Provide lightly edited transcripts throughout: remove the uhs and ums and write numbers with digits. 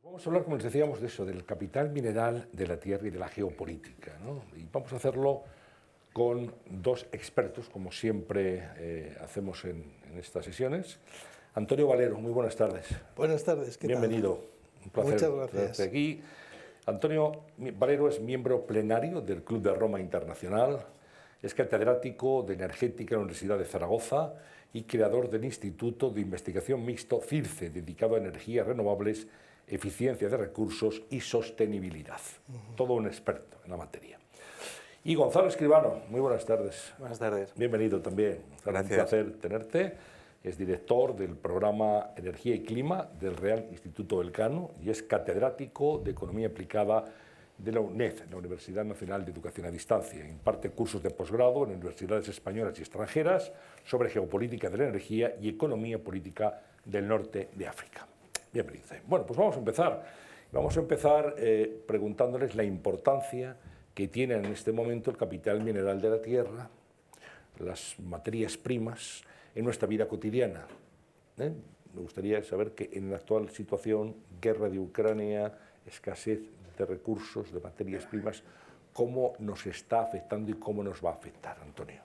Vamos a hablar, como les decíamos, de eso, del capital mineral de la tierra y de la geopolítica, ¿no? Y vamos a hacerlo con dos expertos, como siempre hacemos en estas sesiones. Antonio Valero, muy buenas tardes. Buenas tardes, ¿qué tal? Bienvenido, un placer Muchas tenerte gracias. aquí. Antonio Valero es miembro plenario del Club de Roma Internacional, es catedrático de Energética en la Universidad de Zaragoza y creador del Instituto de Investigación Mixto CIRCE, dedicado a energías renovables, eficiencia de recursos y sostenibilidad. Todo un experto en la materia. Y Gonzalo Escribano, muy buenas tardes. Buenas tardes. Bienvenido también. Gracias. Un placer tenerte. Es director del programa Energía y Clima del Real Instituto Elcano y es catedrático de Economía Aplicada de la UNED, la Universidad Nacional de Educación a Distancia. Imparte cursos de posgrado en universidades españolas y extranjeras sobre geopolítica de la energía y economía política del norte de África. Bienvenido. Bueno, pues vamos a empezar. Vamos a empezar preguntándoles la importancia que tiene en este momento el capital mineral de la tierra, las materias primas, en nuestra vida cotidiana. Me gustaría saber que en la actual situación, guerra de Ucrania, escasez de recursos, de materias primas, cómo nos está afectando y cómo nos va a afectar, Antonio.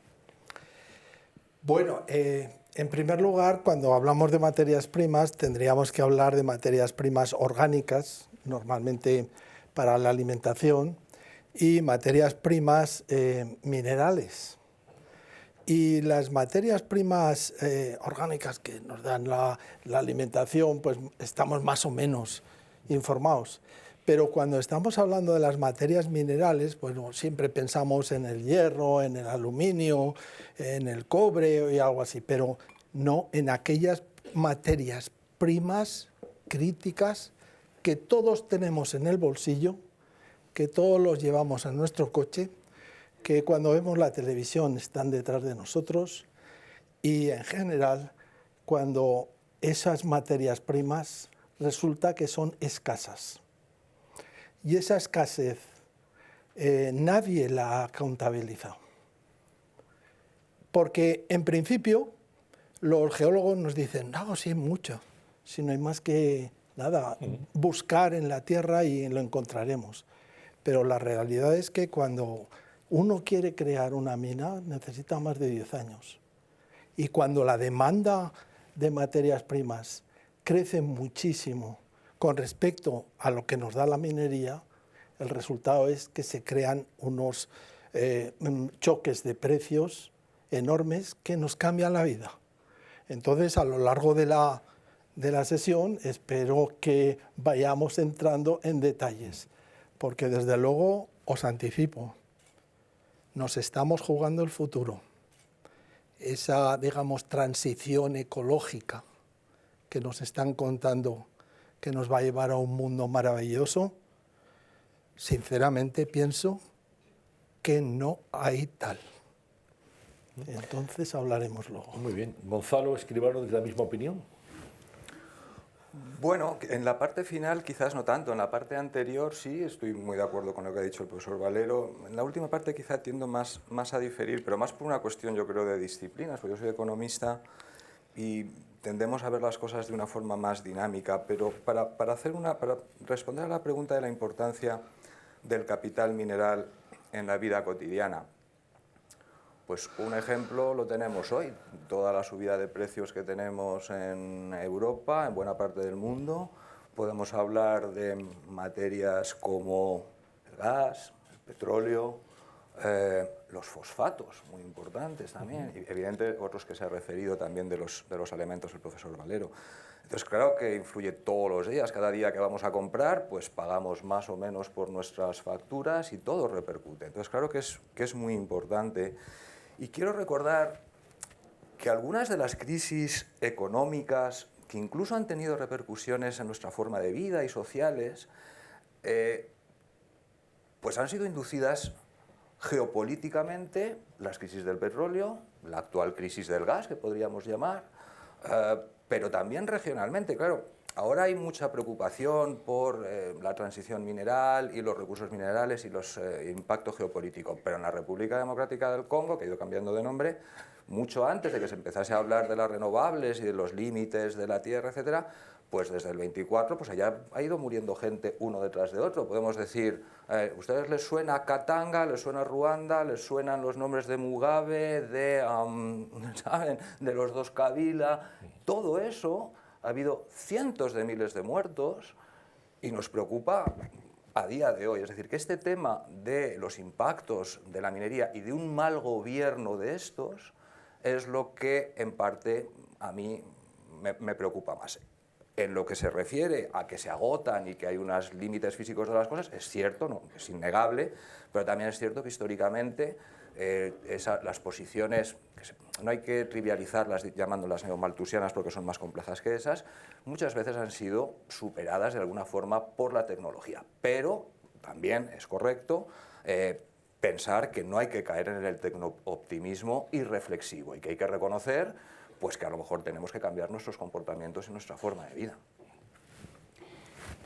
Bueno, en primer lugar, cuando hablamos de materias primas, tendríamos que hablar de materias primas orgánicas, normalmente para la alimentación, y materias primas minerales. Y las materias primas orgánicas que nos dan la alimentación, pues estamos más o menos informados. Pero cuando estamos hablando de las materias minerales, bueno, siempre pensamos en el hierro, en el aluminio, en el cobre y algo así, pero no en aquellas materias primas críticas que todos tenemos en el bolsillo, que todos los llevamos en nuestro coche, que cuando vemos la televisión están detrás de nosotros y en general cuando esas materias primas resulta que son escasas. Y esa escasez nadie la ha contabilizado. Porque en principio los geólogos nos dicen, no, sí, mucho, si no hay más que nada, buscar en la tierra y lo encontraremos. Pero la realidad es que cuando uno quiere crear una mina necesita más de 10 años. Y cuando la demanda de materias primas crece muchísimo con respecto a lo que nos da la minería, el resultado es que se crean unos choques de precios enormes que nos cambian la vida. Entonces, a lo largo de la sesión, espero que vayamos entrando en detalles, porque desde luego os anticipo, nos estamos jugando el futuro. Esa, digamos, transición ecológica que nos están contando que nos va a llevar a un mundo maravilloso, sinceramente pienso que no hay tal. Entonces hablaremos luego. Muy bien. Gonzalo Escribano, ¿de la misma opinión? Bueno, en la parte final quizás no tanto, en la parte anterior sí estoy muy de acuerdo con lo que ha dicho el profesor Valero. En la última parte quizá tiendo más a diferir, pero más por una cuestión yo creo de disciplinas, porque yo soy economista y tendemos a ver las cosas de una forma más dinámica, pero para responder a la pregunta de la importancia del capital mineral en la vida cotidiana, pues un ejemplo lo tenemos hoy, toda la subida de precios que tenemos en Europa, en buena parte del mundo. Podemos hablar de materias como el gas, el petróleo, los fosfatos, muy importantes también, y evidentemente otros que se ha referido también de los alimentos el profesor Valero. Entonces, claro que influye todos los días, cada día que vamos a comprar, pues pagamos más o menos por nuestras facturas y todo repercute. Entonces, claro que es muy importante. Y quiero recordar que algunas de las crisis económicas que incluso han tenido repercusiones en nuestra forma de vida y sociales, pues han sido inducidas geopolíticamente, las crisis del petróleo, la actual crisis del gas, que podríamos llamar, pero también regionalmente, claro. Ahora hay mucha preocupación por la transición mineral y los recursos minerales y los impactos geopolíticos, pero en la República Democrática del Congo, que ha ido cambiando de nombre, mucho antes de que se empezase a hablar de las renovables y de los límites de la tierra, etcétera, pues desde el 24 pues allá ha ido muriendo gente uno detrás de otro. Podemos decir, ¿a ustedes les suena Katanga, les suena Ruanda, les suenan los nombres de Mugabe, ¿saben?, de los dos Kabila? Todo eso, ha habido cientos de miles de muertos y nos preocupa a día de hoy. Es decir, que este tema de los impactos de la minería y de un mal gobierno de estos es lo que en parte a mí me preocupa más. En lo que se refiere a que se agotan y que hay unos límites físicos de las cosas, es cierto, no, es innegable, pero también es cierto que históricamente las posiciones, no hay que trivializarlas llamándolas neomalthusianas porque son más complejas que esas, muchas veces han sido superadas de alguna forma por la tecnología. Pero también es correcto pensar que no hay que caer en el tecno-optimismo irreflexivo y que hay que reconocer pues que a lo mejor tenemos que cambiar nuestros comportamientos y nuestra forma de vida.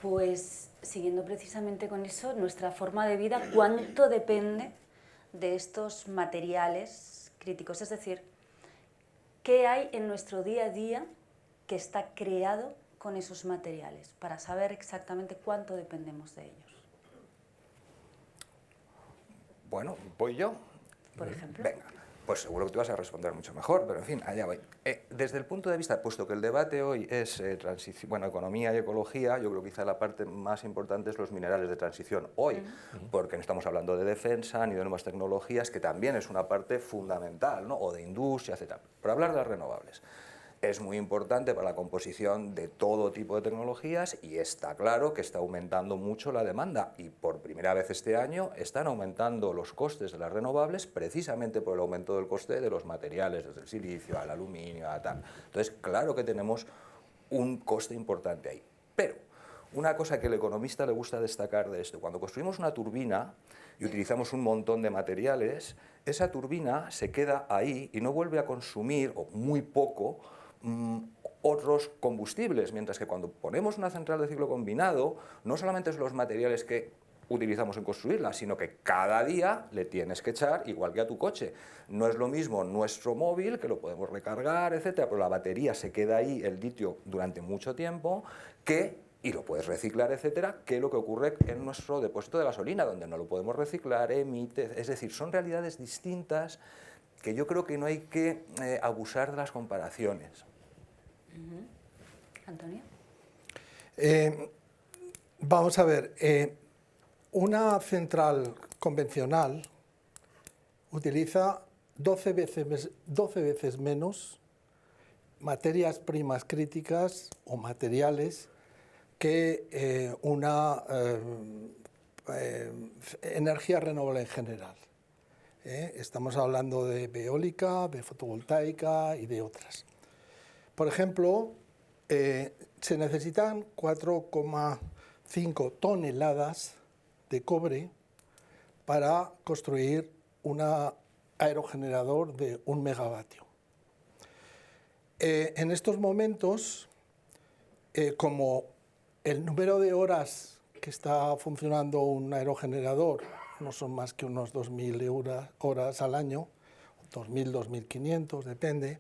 Pues siguiendo precisamente con eso, nuestra forma de vida, ¿cuánto depende de estos materiales críticos? Es decir, ¿qué hay en nuestro día a día que está creado con esos materiales? Para saber exactamente cuánto dependemos de ellos. Bueno, ¿voy yo? Por ejemplo. Venga. Pues seguro que tú vas a responder mucho mejor, pero en fin, allá voy. Desde el punto de vista, puesto que el debate hoy es economía y ecología, yo creo que quizá la parte más importante es los minerales de transición hoy, porque no estamos hablando de defensa ni de nuevas tecnologías, que también es una parte fundamental, ¿no?, o de industria, etc. Pero hablar de las renovables es muy importante para la composición de todo tipo de tecnologías y está claro que está aumentando mucho la demanda y por primera vez este año están aumentando los costes de las renovables precisamente por el aumento del coste de los materiales, desde el silicio al aluminio, a tal. Entonces, claro que tenemos un coste importante ahí. Pero una cosa que al economista le gusta destacar de esto, cuando construimos una turbina y utilizamos un montón de materiales, esa turbina se queda ahí y no vuelve a consumir, o muy poco, otros combustibles, mientras que cuando ponemos una central de ciclo combinado, no solamente son los materiales que utilizamos en construirla, sino que cada día le tienes que echar, igual que a tu coche. No es lo mismo nuestro móvil, que lo podemos recargar, etcétera, pero la batería se queda ahí, el litio, durante mucho tiempo, y lo puedes reciclar, etcétera, que es lo que ocurre en nuestro depósito de gasolina, donde no lo podemos reciclar, emite, es decir, son realidades distintas que yo creo que no hay que abusar de las comparaciones. Antonio. Vamos a ver, una central convencional utiliza 12 veces menos materias primas críticas o materiales que una energía renovable en general. Estamos hablando de eólica, de fotovoltaica y de otras. Por ejemplo, se necesitan 4,5 toneladas de cobre para construir un aerogenerador de 1 megavatio. En estos momentos, como el número de horas que está funcionando un aerogenerador no son más que unos 2.000 horas al año, 2.000, 2.500, depende,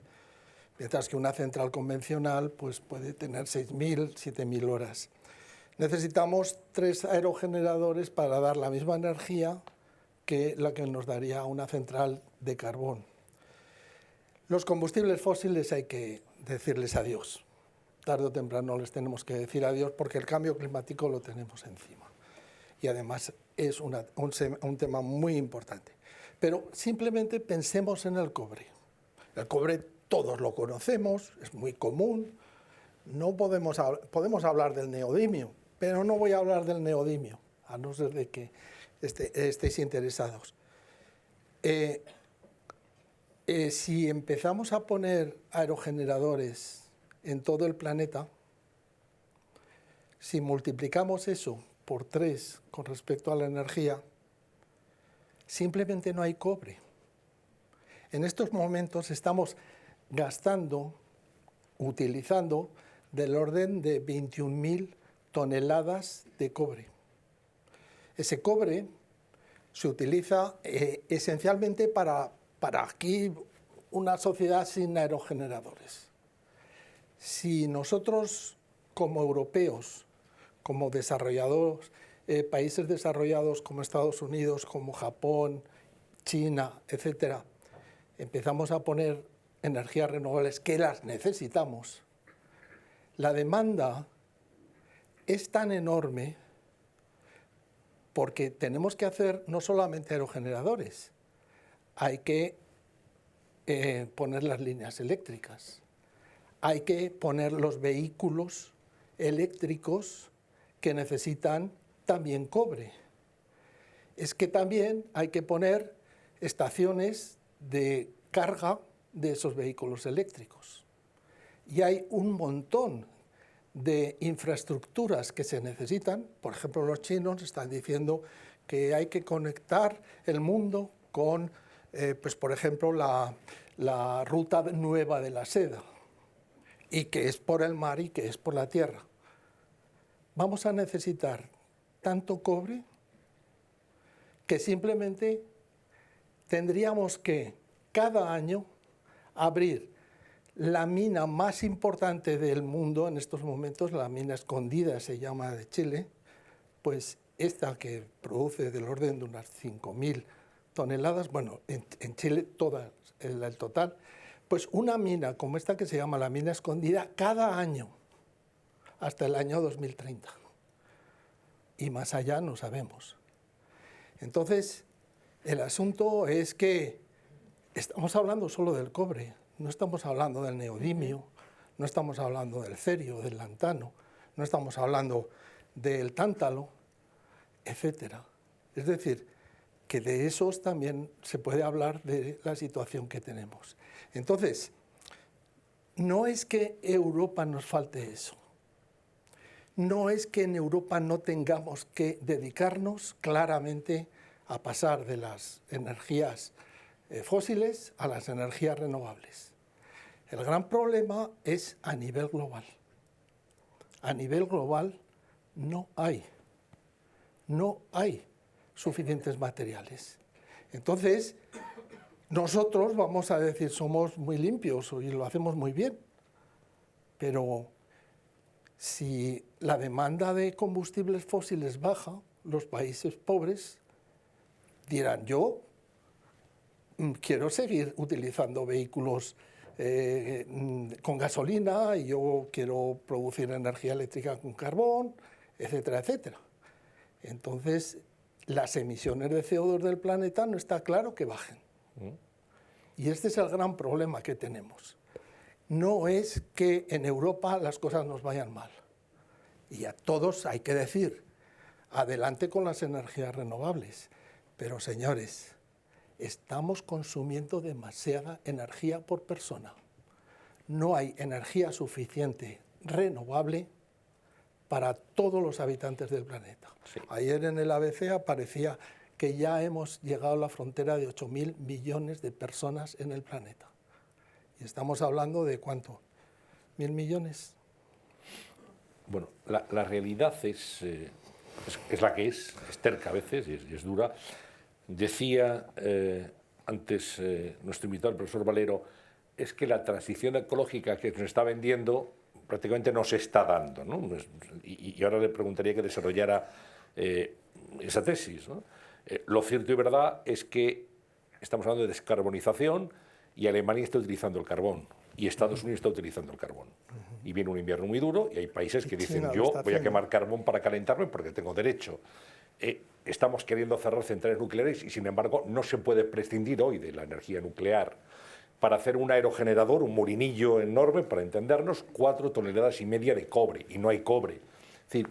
mientras que una central convencional pues, puede tener 6.000, 7.000 horas. Necesitamos 3 aerogeneradores para dar la misma energía que la que nos daría una central de carbón. Los combustibles fósiles hay que decirles adiós. Tarde o temprano les tenemos que decir adiós porque el cambio climático lo tenemos encima. Y además es un tema muy importante. Pero simplemente pensemos en el cobre. El cobre todos lo conocemos, es muy común. No podemos hablar del neodimio, pero no voy a hablar del neodimio, a no ser de que estéis interesados. Si empezamos a poner aerogeneradores en todo el planeta, si multiplicamos eso por 3 con respecto a la energía, simplemente no hay cobre. En estos momentos estamos utilizando del orden de 21.000 toneladas de cobre. Ese cobre se utiliza esencialmente para aquí una sociedad sin aerogeneradores. Si nosotros como europeos, como desarrollados, países desarrollados como Estados Unidos, como Japón, China, etcétera, empezamos a poner energías renovables que las necesitamos, la demanda es tan enorme porque tenemos que hacer no solamente aerogeneradores, hay que poner las líneas eléctricas, hay que poner los vehículos eléctricos que necesitan también cobre. Es que también hay que poner estaciones de carga de esos vehículos eléctricos. Y hay un montón de infraestructuras que se necesitan. Por ejemplo, los chinos están diciendo que hay que conectar el mundo con, pues, por ejemplo, la ruta nueva de la seda, y que es por el mar y que es por la tierra. Vamos a necesitar tanto cobre que simplemente tendríamos que cada año abrir la mina más importante del mundo en estos momentos, la mina escondida se llama de Chile, pues esta que produce del orden de unas 5.000 toneladas, bueno, en Chile toda el total, pues una mina como esta que se llama la mina escondida cada año, hasta el año 2030. Y más allá no sabemos. Entonces, el asunto es que estamos hablando solo del cobre, no estamos hablando del neodimio, no estamos hablando del cerio, del lantano, no estamos hablando del tántalo, etcétera. Es decir, que de esos también se puede hablar de la situación que tenemos. Entonces, no es que Europa nos falte eso. No es que en Europa no tengamos que dedicarnos claramente a pasar de las energías fósiles a las energías renovables. El gran problema es a nivel global. A nivel global no hay suficientes materiales. Entonces, nosotros vamos a decir somos muy limpios y lo hacemos muy bien, pero si la demanda de combustibles fósiles baja, los países pobres dirán, yo quiero seguir utilizando vehículos con gasolina y yo quiero producir energía eléctrica con carbón, etcétera, etcétera. Entonces, las emisiones de CO2 del planeta no está claro que bajen. Y este es el gran problema que tenemos. No es que en Europa las cosas nos vayan mal. Y a todos hay que decir, adelante con las energías renovables. Pero señores, estamos consumiendo demasiada energía por persona. No hay energía suficiente renovable para todos los habitantes del planeta. Sí. Ayer en el ABC aparecía que ya hemos llegado a la frontera de 8.000 millones de personas en el planeta. Y estamos hablando de ¿cuánto? ¿1.000 millones? Bueno, la realidad es la que es terca a veces y es dura. Decía antes nuestro invitado, el profesor Valero, es que la transición ecológica que nos está vendiendo prácticamente no se está dando, ¿no? Y ahora le preguntaría que desarrollara esa tesis, ¿no? Lo cierto y verdad es que estamos hablando de descarbonización y Alemania está utilizando el carbón y Estados Unidos está utilizando el carbón. Y viene un invierno muy duro y hay países que dicen yo voy a quemar carbón para calentarme porque tengo derecho. Estamos queriendo cerrar centrales nucleares y sin embargo no se puede prescindir hoy de la energía nuclear. Para hacer un aerogenerador, un molinillo enorme, para entendernos, 4,5 toneladas de cobre, y no hay cobre. Es decir,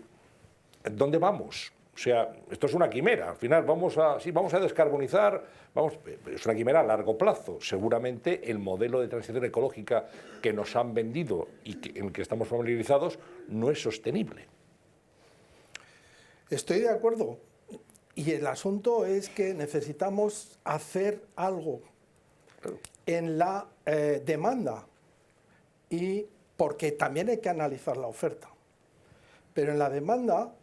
¿dónde vamos? O sea, esto es una quimera. Al final vamos a descarbonizar, es una quimera a largo plazo. Seguramente el modelo de transición ecológica que nos han vendido y en el que estamos familiarizados no es sostenible. Estoy de acuerdo. Y el asunto es que necesitamos hacer algo en la demanda, y porque también hay que analizar la oferta. Pero en la demanda,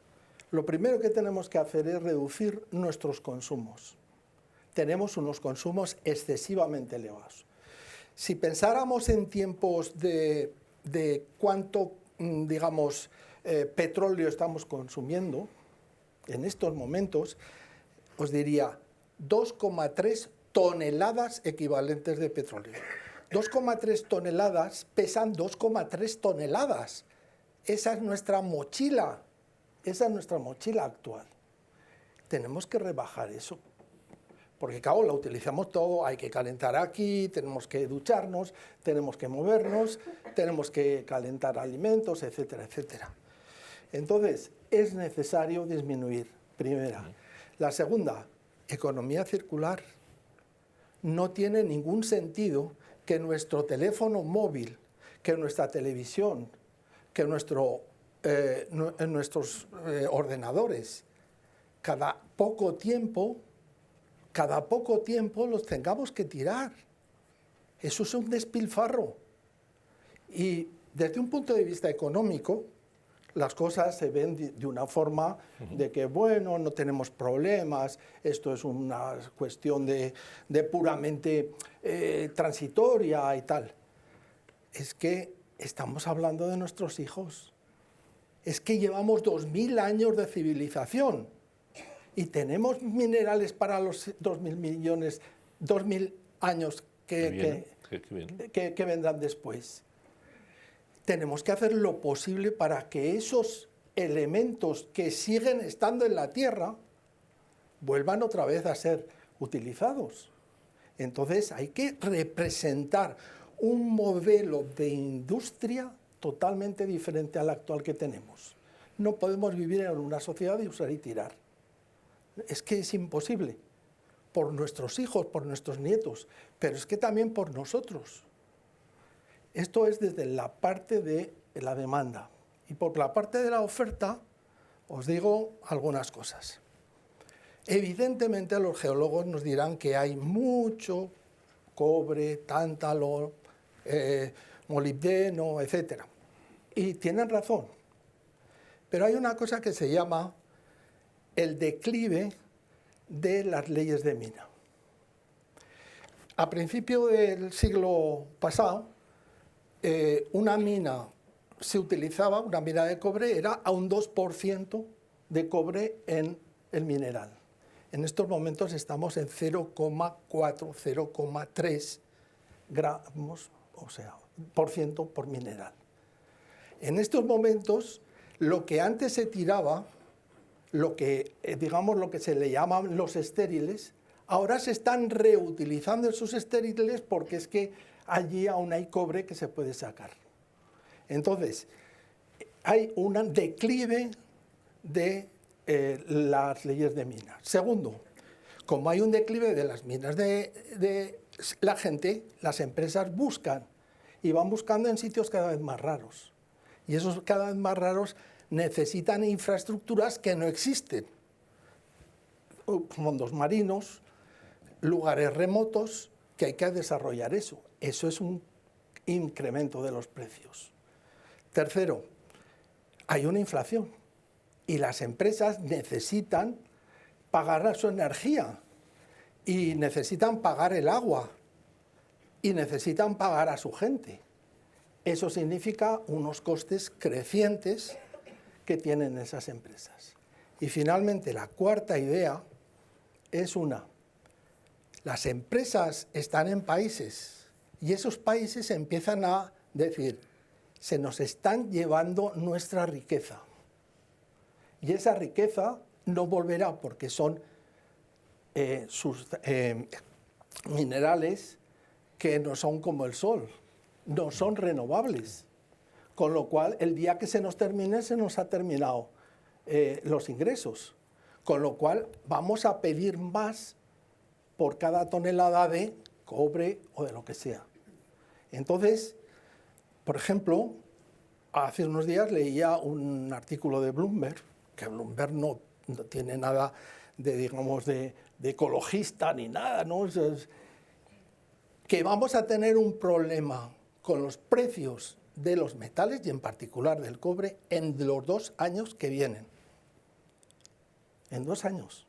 lo primero que tenemos que hacer es reducir nuestros consumos. Tenemos unos consumos excesivamente elevados. Si pensáramos en tiempos de cuánto digamos, petróleo estamos consumiendo en estos momentos, os diría 2,3 toneladas equivalentes de petróleo. 2,3 toneladas pesan 2,3 toneladas. Esa es nuestra mochila. Esa es nuestra mochila actual. Tenemos que rebajar eso. Porque, claro, la utilizamos todo, hay que calentar aquí, tenemos que ducharnos, tenemos que movernos, tenemos que calentar alimentos, etcétera, etcétera. Entonces, es necesario disminuir, primera. La segunda, economía circular. No tiene ningún sentido que nuestro teléfono móvil, que nuestra televisión, que nuestros ordenadores, cada poco tiempo los tengamos que tirar. Eso es un despilfarro. Y desde un punto de vista económico, las cosas se ven de una forma de que, bueno, no tenemos problemas, esto es una cuestión de puramente transitoria y tal. Es que estamos hablando de nuestros hijos. Es que llevamos 2000 años de civilización y tenemos minerales para los 2000 años que vendrán después. Tenemos que hacer lo posible para que esos elementos que siguen estando en la Tierra vuelvan otra vez a ser utilizados. Entonces hay que representar un modelo de industria totalmente diferente al actual que tenemos. No podemos vivir en una sociedad de usar y tirar. Es que es imposible, por nuestros hijos, por nuestros nietos, pero es que también por nosotros. Esto es desde la parte de la demanda. Y por la parte de la oferta, os digo algunas cosas. Evidentemente los geólogos nos dirán que hay mucho cobre, tántalo, molibdeno, etc. Y tienen razón. Pero hay una cosa que se llama el declive de las leyes de mina. A principio del siglo pasado, una mina se utilizaba, una mina de cobre, era a un 2% de cobre en el mineral. En estos momentos estamos en 0,4, 0,3 gramos, o sea, por ciento por mineral. En estos momentos, lo que antes se tiraba, digamos lo que se le llaman los estériles, ahora se están reutilizando esos estériles porque es que allí aún hay cobre que se puede sacar. Entonces, hay un declive de las leyes de minas. Segundo, como hay un declive de las minas la gente, las empresas buscan y van buscando en sitios cada vez más raros. Y esos cada vez más raros necesitan infraestructuras que no existen. Fondos marinos, lugares remotos, que hay que desarrollar eso. Eso es un incremento de los precios. Tercero, hay una inflación y las empresas necesitan pagar su energía y necesitan pagar el agua y necesitan pagar a su gente. Eso significa unos costes crecientes que tienen esas empresas. Y finalmente, la cuarta idea es las empresas están en países y esos países empiezan a decir, se nos están llevando nuestra riqueza. Y esa riqueza no volverá porque son sus minerales que no son como el sol, no son renovables. Con lo cual, el día que se nos termine, se nos ha terminado los ingresos. Con lo cual, vamos a pedir más por cada tonelada de cobre o de lo que sea. Entonces, por ejemplo, hace unos días leía un artículo de Bloomberg, que Bloomberg no tiene nada de, digamos, de ecologista ni nada, ¿no? Que vamos a tener un problema con los precios de los metales y en particular del cobre en los 2 años que vienen. En 2 años.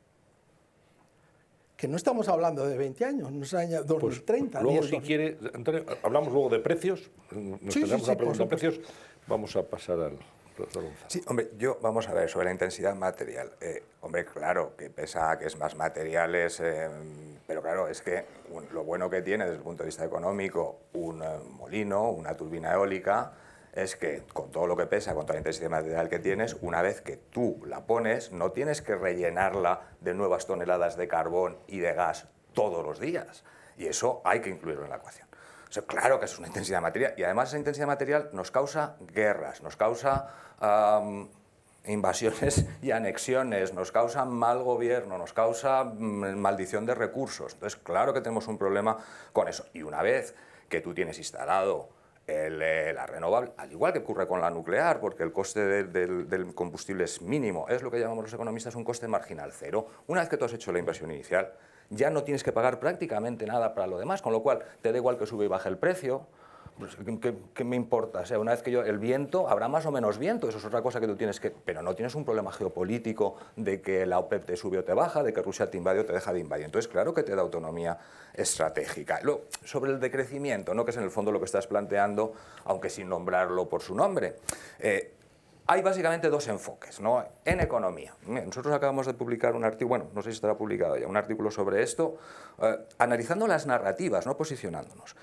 Que no estamos hablando de 20 años, no es el año 2030. Pues luego, si quiere, Antonio, hablamos luego de precios, nos tendremos una pregunta de precios, Vamos a pasar al profesor Gonzalo. Sí, hombre, vamos a ver, sobre la intensidad material. Hombre, claro, que pesa, que es más materiales, pero claro, es que lo bueno que tiene desde el punto de vista económico un molino, una turbina eólica, es que con todo lo que pesa, con toda la intensidad material que tienes, una vez que tú la pones, no tienes que rellenarla de nuevas toneladas de carbón y de gas todos los días. Y eso hay que incluirlo en la ecuación. O sea, claro que es una intensidad material, y además esa intensidad material nos causa guerras, nos causa invasiones y anexiones, nos causa mal gobierno, nos causa maldición de recursos. Entonces, claro que tenemos un problema con eso. Y una vez que tú tienes instalado la renovable, al igual que ocurre con la nuclear, porque el coste del combustible es mínimo, es lo que llamamos los economistas un coste marginal cero. Una vez que tú has hecho la inversión inicial, ya no tienes que pagar prácticamente nada para lo demás, con lo cual te da igual que sube y baje el precio. Pues, ¿qué me importa? O sea, una vez que el viento, habrá más o menos viento, eso es otra cosa que tú tienes que... Pero no tienes un problema geopolítico de que la OPEP te sube o te baja, de que Rusia te invade o te deja de invadir. Entonces, claro que te da autonomía estratégica. Luego, sobre el decrecimiento, ¿no? Que es en el fondo lo que estás planteando, aunque sin nombrarlo por su nombre. Hay básicamente dos enfoques, ¿no? En economía. Nosotros acabamos de publicar un artículo, bueno, no sé si estará publicado ya, un artículo sobre esto, analizando las narrativas, no posicionándonos.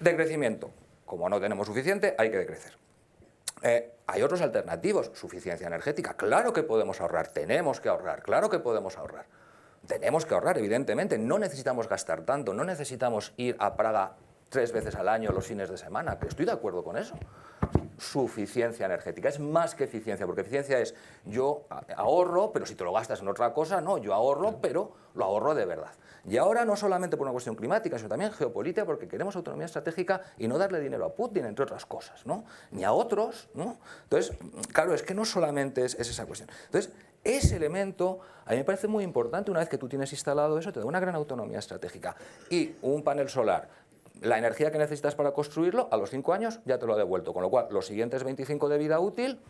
Decrecimiento. Como no tenemos suficiente, hay que decrecer. Hay otros alternativos. Suficiencia energética. Claro que podemos ahorrar, tenemos que ahorrar, claro que podemos ahorrar. Tenemos que ahorrar, evidentemente. No necesitamos gastar tanto, no necesitamos ir a Praga 3 veces al año los fines de semana, que estoy de acuerdo con eso. Suficiencia energética, es más que eficiencia, porque eficiencia es yo ahorro, pero si te lo gastas en otra cosa, no, yo ahorro, pero lo ahorro de verdad. Y ahora no solamente por una cuestión climática, sino también geopolítica, porque queremos autonomía estratégica y no darle dinero a Putin, entre otras cosas, ¿no? Ni a otros, ¿no? Entonces, claro, es que no solamente es esa cuestión. Entonces, ese elemento a mí me parece muy importante. Una vez que tú tienes instalado eso, te da una gran autonomía estratégica. Y un panel solar, la energía que necesitas para construirlo, a los 5 años ya te lo ha devuelto, con lo cual los siguientes 25 de vida útil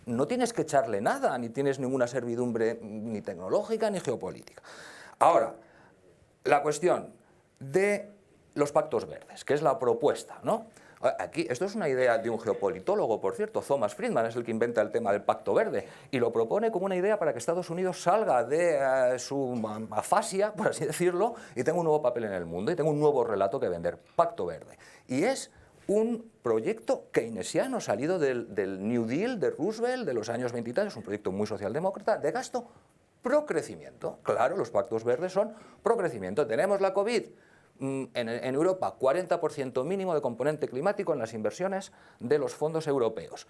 no tienes que echarle nada, ni tienes ninguna servidumbre ni tecnológica ni geopolítica. Ahora, la cuestión de los pactos verdes, que es la propuesta, ¿no? Aquí, esto es una idea de un geopolitólogo, por cierto, Thomas Friedman es el que inventa el tema del Pacto Verde y lo propone como una idea para que Estados Unidos salga de su afasia, por así decirlo, y tenga un nuevo papel en el mundo y tenga un nuevo relato que vender, Pacto Verde. Y es un proyecto keynesiano salido del New Deal de Roosevelt de los años 20, es un proyecto muy socialdemócrata de gasto pro-crecimiento. Claro, los pactos verdes son pro-crecimiento. Tenemos la COVID. En Europa, 40% mínimo de componente climático en las inversiones de los fondos europeos.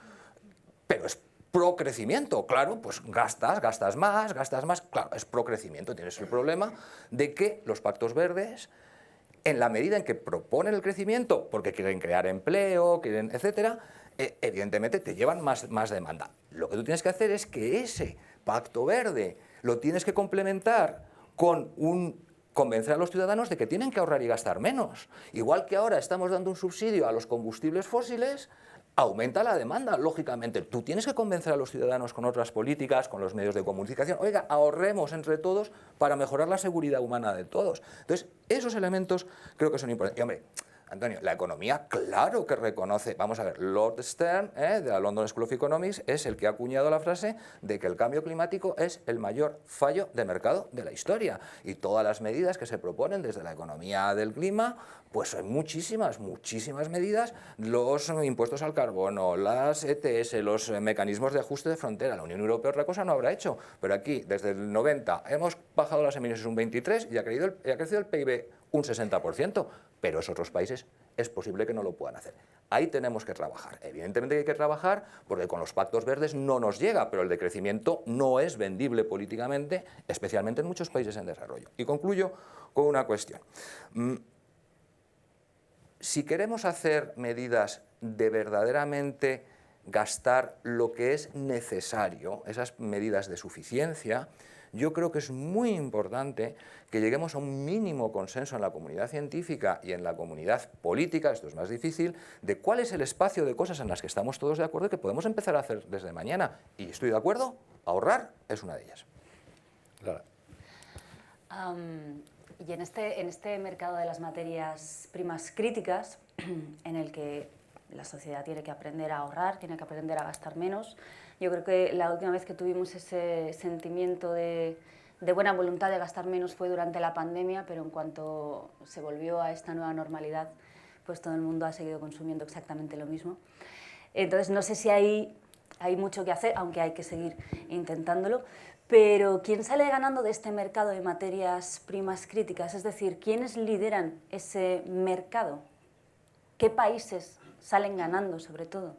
Pero es procrecimiento, claro, pues gastas más, claro, es procrecimiento. Tienes el problema de que los pactos verdes, en la medida en que proponen el crecimiento, porque quieren crear empleo, quieren, etcétera, evidentemente te llevan más demanda. Lo que tú tienes que hacer es que ese pacto verde lo tienes que complementar con convencer a los ciudadanos de que tienen que ahorrar y gastar menos. Igual que ahora estamos dando un subsidio a los combustibles fósiles, aumenta la demanda, lógicamente. Tú tienes que convencer a los ciudadanos con otras políticas, con los medios de comunicación. Oiga, ahorremos entre todos para mejorar la seguridad humana de todos. Entonces, esos elementos creo que son importantes. Y, hombre, Antonio, la economía, claro que reconoce, vamos a ver, Lord Stern, de la London School of Economics, es el que ha acuñado la frase de que el cambio climático es el mayor fallo de mercado de la historia. Y todas las medidas que se proponen desde la economía del clima, pues son muchísimas medidas, los impuestos al carbono, las ETS, los mecanismos de ajuste de frontera. La Unión Europea otra cosa no habrá hecho, pero aquí, desde el 90, hemos bajado las emisiones un 23% y ha crecido el PIB un 60%, pero esos otros países es posible que no lo puedan hacer. Ahí tenemos que trabajar. Evidentemente hay que trabajar porque con los pactos verdes no nos llega, pero el decrecimiento no es vendible políticamente, especialmente en muchos países en desarrollo. Y concluyo con una cuestión. Si queremos hacer medidas de verdaderamente gastar lo que es necesario, esas medidas de suficiencia, yo creo que es muy importante que lleguemos a un mínimo consenso en la comunidad científica y en la comunidad política, esto es más difícil, de cuál es el espacio de cosas en las que estamos todos de acuerdo y que podemos empezar a hacer desde mañana. Y estoy de acuerdo, ahorrar es una de ellas. Clara. Y en este mercado de las materias primas críticas, en el que La sociedad tiene que aprender a ahorrar, tiene que aprender a gastar menos. Yo creo que la última vez que tuvimos ese sentimiento de buena voluntad de gastar menos fue durante la pandemia, pero en cuanto se volvió a esta nueva normalidad, pues todo el mundo ha seguido consumiendo exactamente lo mismo. Entonces, no sé si hay mucho que hacer, aunque hay que seguir intentándolo, pero ¿quién sale ganando de este mercado de materias primas críticas? Es decir, ¿quiénes lideran ese mercado? ¿Qué países salen ganando, sobre todo?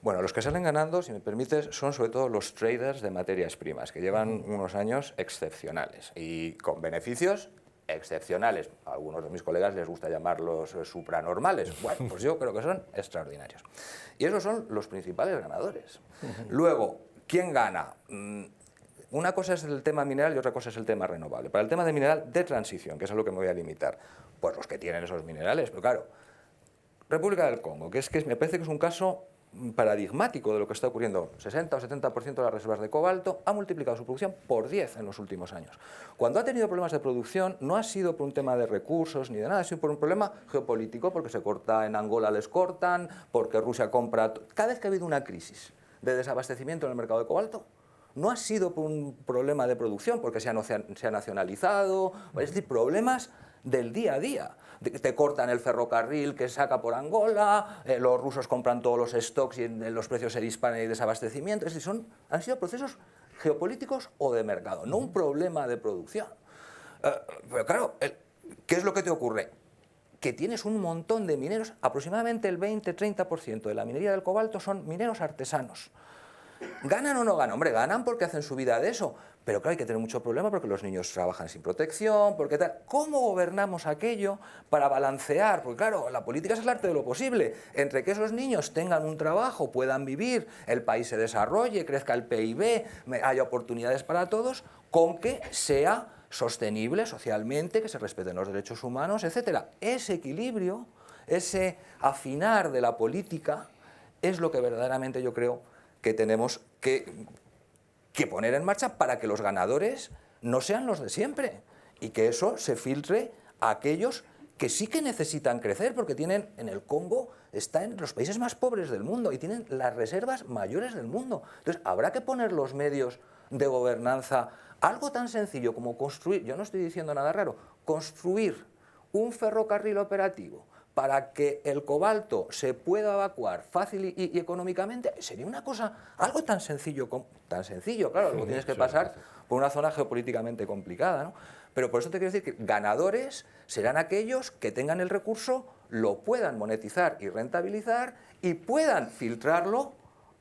Bueno, los que salen ganando, si me permites, son sobre todo los traders de materias primas, que llevan unos años excepcionales y con beneficios excepcionales. A algunos de mis colegas les gusta llamarlos supranormales. Bueno, pues yo creo que son extraordinarios. Y esos son los principales ganadores. Luego, ¿quién gana? Una cosa es el tema mineral y otra cosa es el tema renovable. Para el tema de mineral de transición, que es a lo que me voy a limitar, pues los que tienen esos minerales. Pero claro, República del Congo, que me parece que es un caso paradigmático de lo que está ocurriendo. 60 o 70% de las reservas de cobalto ha multiplicado su producción por 10 en los últimos años. Cuando ha tenido problemas de producción no ha sido por un tema de recursos ni de nada, ha sido por un problema geopolítico, porque se corta en Angola, les cortan, porque Rusia compra... Cada vez que ha habido una crisis de desabastecimiento en el mercado de cobalto, no ha sido por un problema de producción, porque se ha nacionalizado, es decir, problemas del día a día. Te cortan el ferrocarril que saca por Angola, los rusos compran todos los stocks y los precios se disparan y hay desabastecimiento. Es decir, han sido procesos geopolíticos o de mercado, no un problema de producción. Pero claro, ¿qué es lo que te ocurre? Que tienes un montón de mineros, aproximadamente el 20-30% de la minería del cobalto son mineros artesanos. ¿Ganan o no ganan? Hombre, ganan porque hacen su vida de eso, pero claro, hay que tener mucho problema porque los niños trabajan sin protección, porque tal. ¿Cómo gobernamos aquello para balancear? Porque claro, la política es el arte de lo posible, entre que esos niños tengan un trabajo, puedan vivir, el país se desarrolle, crezca el PIB, haya oportunidades para todos, con que sea sostenible socialmente, que se respeten los derechos humanos, etc. Ese equilibrio, ese afinar de la política es lo que verdaderamente yo creo que tenemos que poner en marcha para que los ganadores no sean los de siempre y que eso se filtre a aquellos que sí que necesitan crecer, porque tienen, en el Congo, está en los países más pobres del mundo y tienen las reservas mayores del mundo. Entonces, habrá que poner los medios de gobernanza, algo tan sencillo como construir, yo no estoy diciendo nada raro, construir un ferrocarril operativo para que el cobalto se pueda evacuar fácil y económicamente, sería una cosa, algo tan sencillo, claro, luego tienes que pasar por una zona geopolíticamente complicada, ¿no? Pero por eso te quiero decir que ganadores serán aquellos que tengan el recurso, lo puedan monetizar y rentabilizar y puedan filtrarlo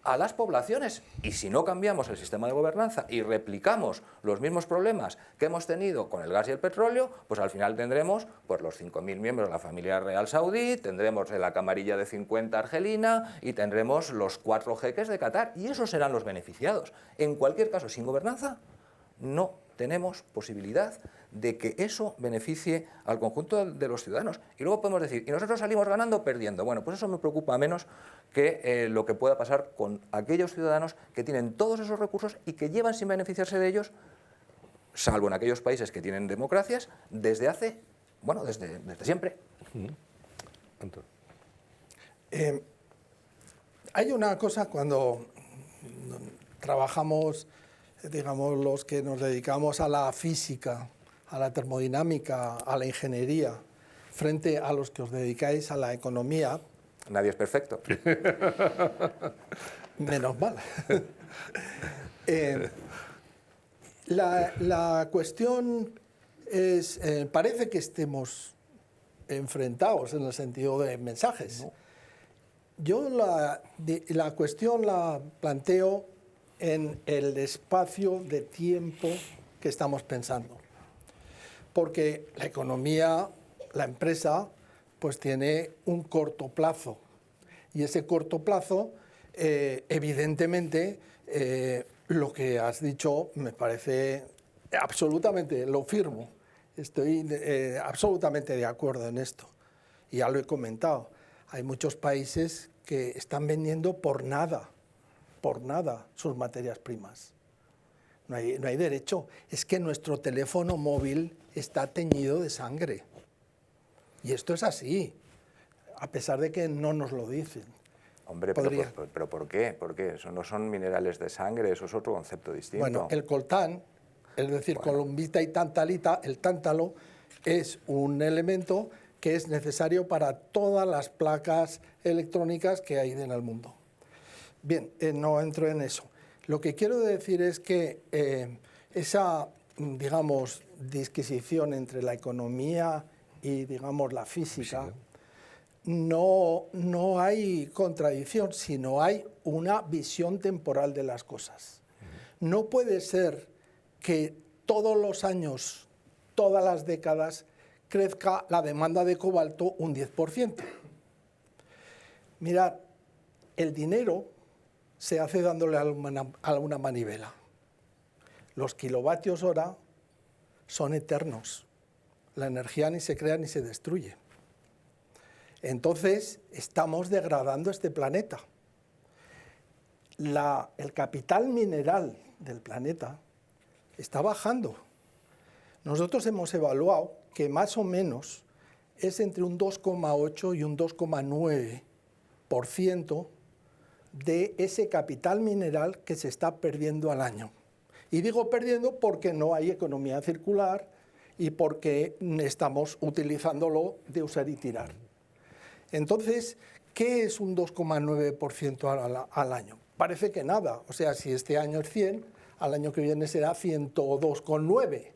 a las poblaciones. Y si no cambiamos el sistema de gobernanza y replicamos los mismos problemas que hemos tenido con el gas y el petróleo, pues al final tendremos pues, los 5.000 miembros de la familia real saudí, tendremos la camarilla de 50 argelina y tendremos los 4 jeques de Qatar. Y esos serán los beneficiados. En cualquier caso, sin gobernanza, no tenemos posibilidad de que eso beneficie al conjunto de los ciudadanos. Y luego podemos decir, ¿y nosotros salimos ganando o perdiendo? Bueno, pues eso me preocupa menos que lo que pueda pasar con aquellos ciudadanos que tienen todos esos recursos y que llevan sin beneficiarse de ellos, salvo en aquellos países que tienen democracias, desde hace, bueno, desde siempre. Hay una cosa cuando trabajamos, digamos, los que nos dedicamos a la física, a la termodinámica, a la ingeniería, frente a los que os dedicáis a la economía. Nadie es perfecto. Menos mal. La cuestión es, parece que estemos enfrentados en el sentido de mensajes. No. Yo la cuestión la planteo en el espacio de tiempo que estamos pensando. Porque la economía, la empresa, pues tiene un corto plazo. Y ese corto plazo, evidentemente, lo que has dicho me parece absolutamente, lo firmo. Estoy absolutamente de acuerdo en esto. Y ya lo he comentado. Hay muchos países que están vendiendo por nada sus materias primas. No hay derecho. Es que nuestro teléfono móvil está teñido de sangre. Y esto es así. a pesar de que no nos lo dicen. Hombre, pero ¿por qué? ¿Por qué? Eso no son minerales de sangre, eso es otro concepto distinto. Bueno, el coltán, es decir, columbita y tantalita, el tántalo, es un elemento que es necesario para todas las placas electrónicas que hay en el mundo. Bien, no entro en eso. Lo que quiero decir es que esa, digamos, disquisición entre la economía y, digamos, la física, no hay contradicción, sino hay una visión temporal de las cosas. No puede ser que todos los años, todas las décadas, crezca la demanda de cobalto un 10%. Mirad, el dinero se hace dándole a una manivela. Los kilovatios hora son eternos. La energía ni se crea ni se destruye. Entonces, estamos degradando este planeta. El capital mineral del planeta está bajando. Nosotros hemos evaluado que más o menos es entre un 2,8 y un 2,9% de ese capital mineral que se está perdiendo al año. Y digo perdiendo porque no hay economía circular y porque estamos utilizándolo de usar y tirar. Entonces, ¿qué es un 2,9% al año? Parece que nada. O sea, si este año es 100, al año que viene será 102,9.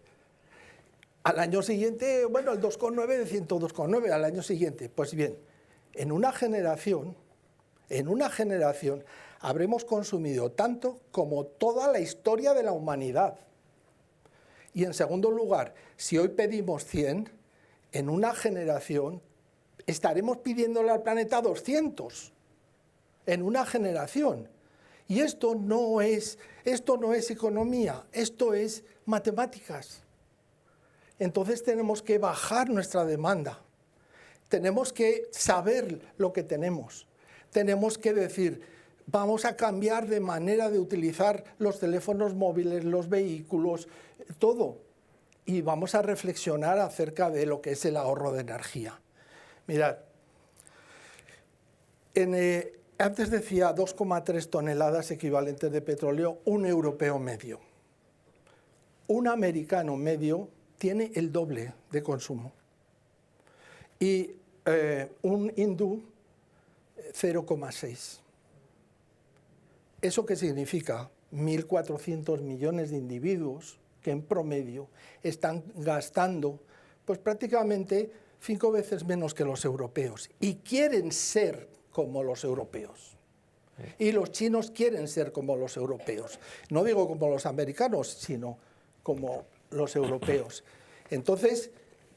Al año siguiente, bueno, el 2,9 de 102,9 al año siguiente. Pues bien, en una generación habremos consumido tanto como toda la historia de la humanidad. Y en segundo lugar, si hoy pedimos 100, en una generación estaremos pidiéndole al planeta 200 en una generación. Y esto no es economía, esto es matemáticas. Entonces tenemos que bajar nuestra demanda. Tenemos que saber lo que tenemos. Tenemos que decir, vamos a cambiar de manera de utilizar los teléfonos móviles, los vehículos, todo. Y vamos a reflexionar acerca de lo que es el ahorro de energía. Mirad, antes decía 2,3 toneladas equivalentes de petróleo, un europeo medio. Un americano medio tiene el doble de consumo. Y un hindú, 0,6. ¿Eso qué significa? 1.400 millones de individuos que en promedio están gastando pues prácticamente 5 veces menos que los europeos y quieren ser como los europeos. Y los chinos quieren ser como los europeos. No digo como los americanos, sino como los europeos. Entonces,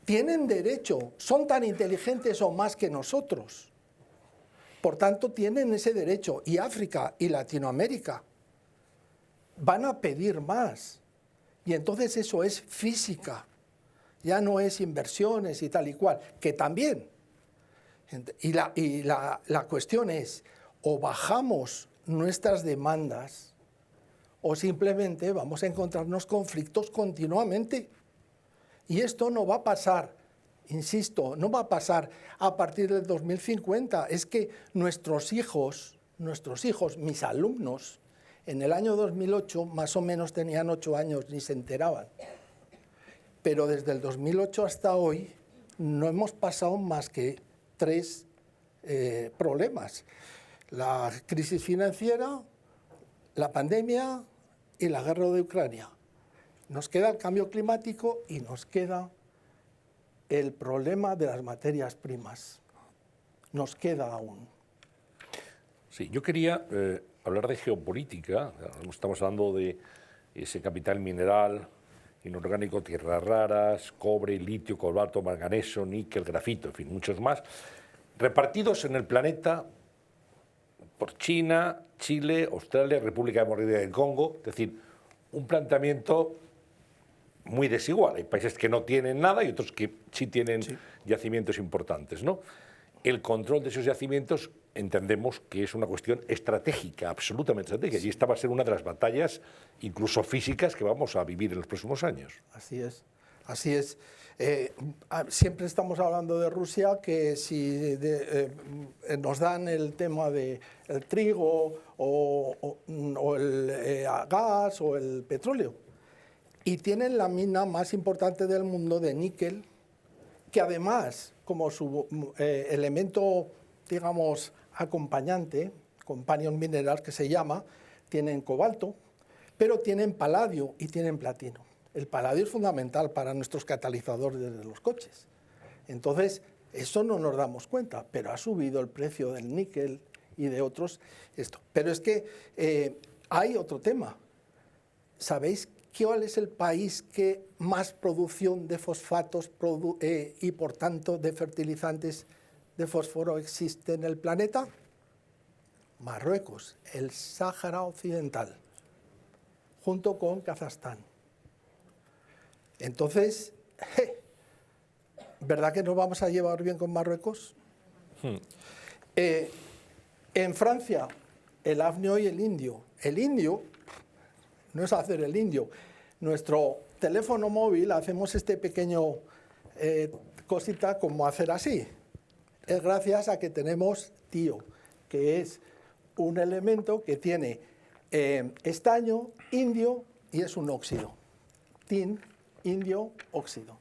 tienen derecho, son tan inteligentes o más que nosotros. Por tanto, tienen ese derecho. Y África y Latinoamérica van a pedir más. Y entonces eso es física. Ya no es inversiones y tal y cual, que también. Y la cuestión es, o bajamos nuestras demandas, o simplemente vamos a encontrarnos conflictos continuamente. Y esto no va a pasar, insisto, no va a pasar a partir del 2050. Es que nuestros hijos, mis alumnos, en el año 2008 más o menos tenían 8 años, ni se enteraban. Pero desde el 2008 hasta hoy no hemos pasado más que 3 problemas. La crisis financiera, la pandemia y la guerra de Ucrania. Nos queda el cambio climático y nos queda el problema de las materias primas. Nos queda aún. Sí, yo quería hablar de geopolítica. Estamos hablando de ese capital mineral, inorgánico, tierras raras, cobre, litio, cobalto, manganeso, níquel, grafito, en fin, muchos más, repartidos en el planeta por China, Chile, Australia, República Democrática del Congo. Es decir, un planteamiento muy desigual. Hay países que no tienen nada y otros que sí tienen yacimientos importantes, ¿no? El control de esos yacimientos entendemos que es una cuestión estratégica, absolutamente estratégica, y esta va a ser una de las batallas, incluso físicas, que vamos a vivir en los próximos años. Así es. Así es. Siempre estamos hablando de Rusia, que si nos dan el tema del trigo o el gas o el petróleo. Y tienen la mina más importante del mundo de níquel, que además, como su elemento, digamos, acompañante, companion mineral que se llama, tienen cobalto, pero tienen paladio y tienen platino. El paladio es fundamental para nuestros catalizadores de los coches. Entonces, eso no nos damos cuenta, pero ha subido el precio del níquel y de otros. Pero es que hay otro tema. ¿Sabéis cuál es el país que más producción de fosfatos y, por tanto, de fertilizantes de fósforo existe en el planeta? Marruecos, el Sáhara Occidental, junto con Kazajstán. Entonces, ¿verdad que nos vamos a llevar bien con Marruecos? En Francia, el afnio y el indio. El indio no es hacer el indio. Nuestro teléfono móvil hacemos este pequeño cosita como hacer así. Es gracias a que tenemos tío, que es un elemento que tiene estaño, indio y es un óxido. Tin, indio, óxido.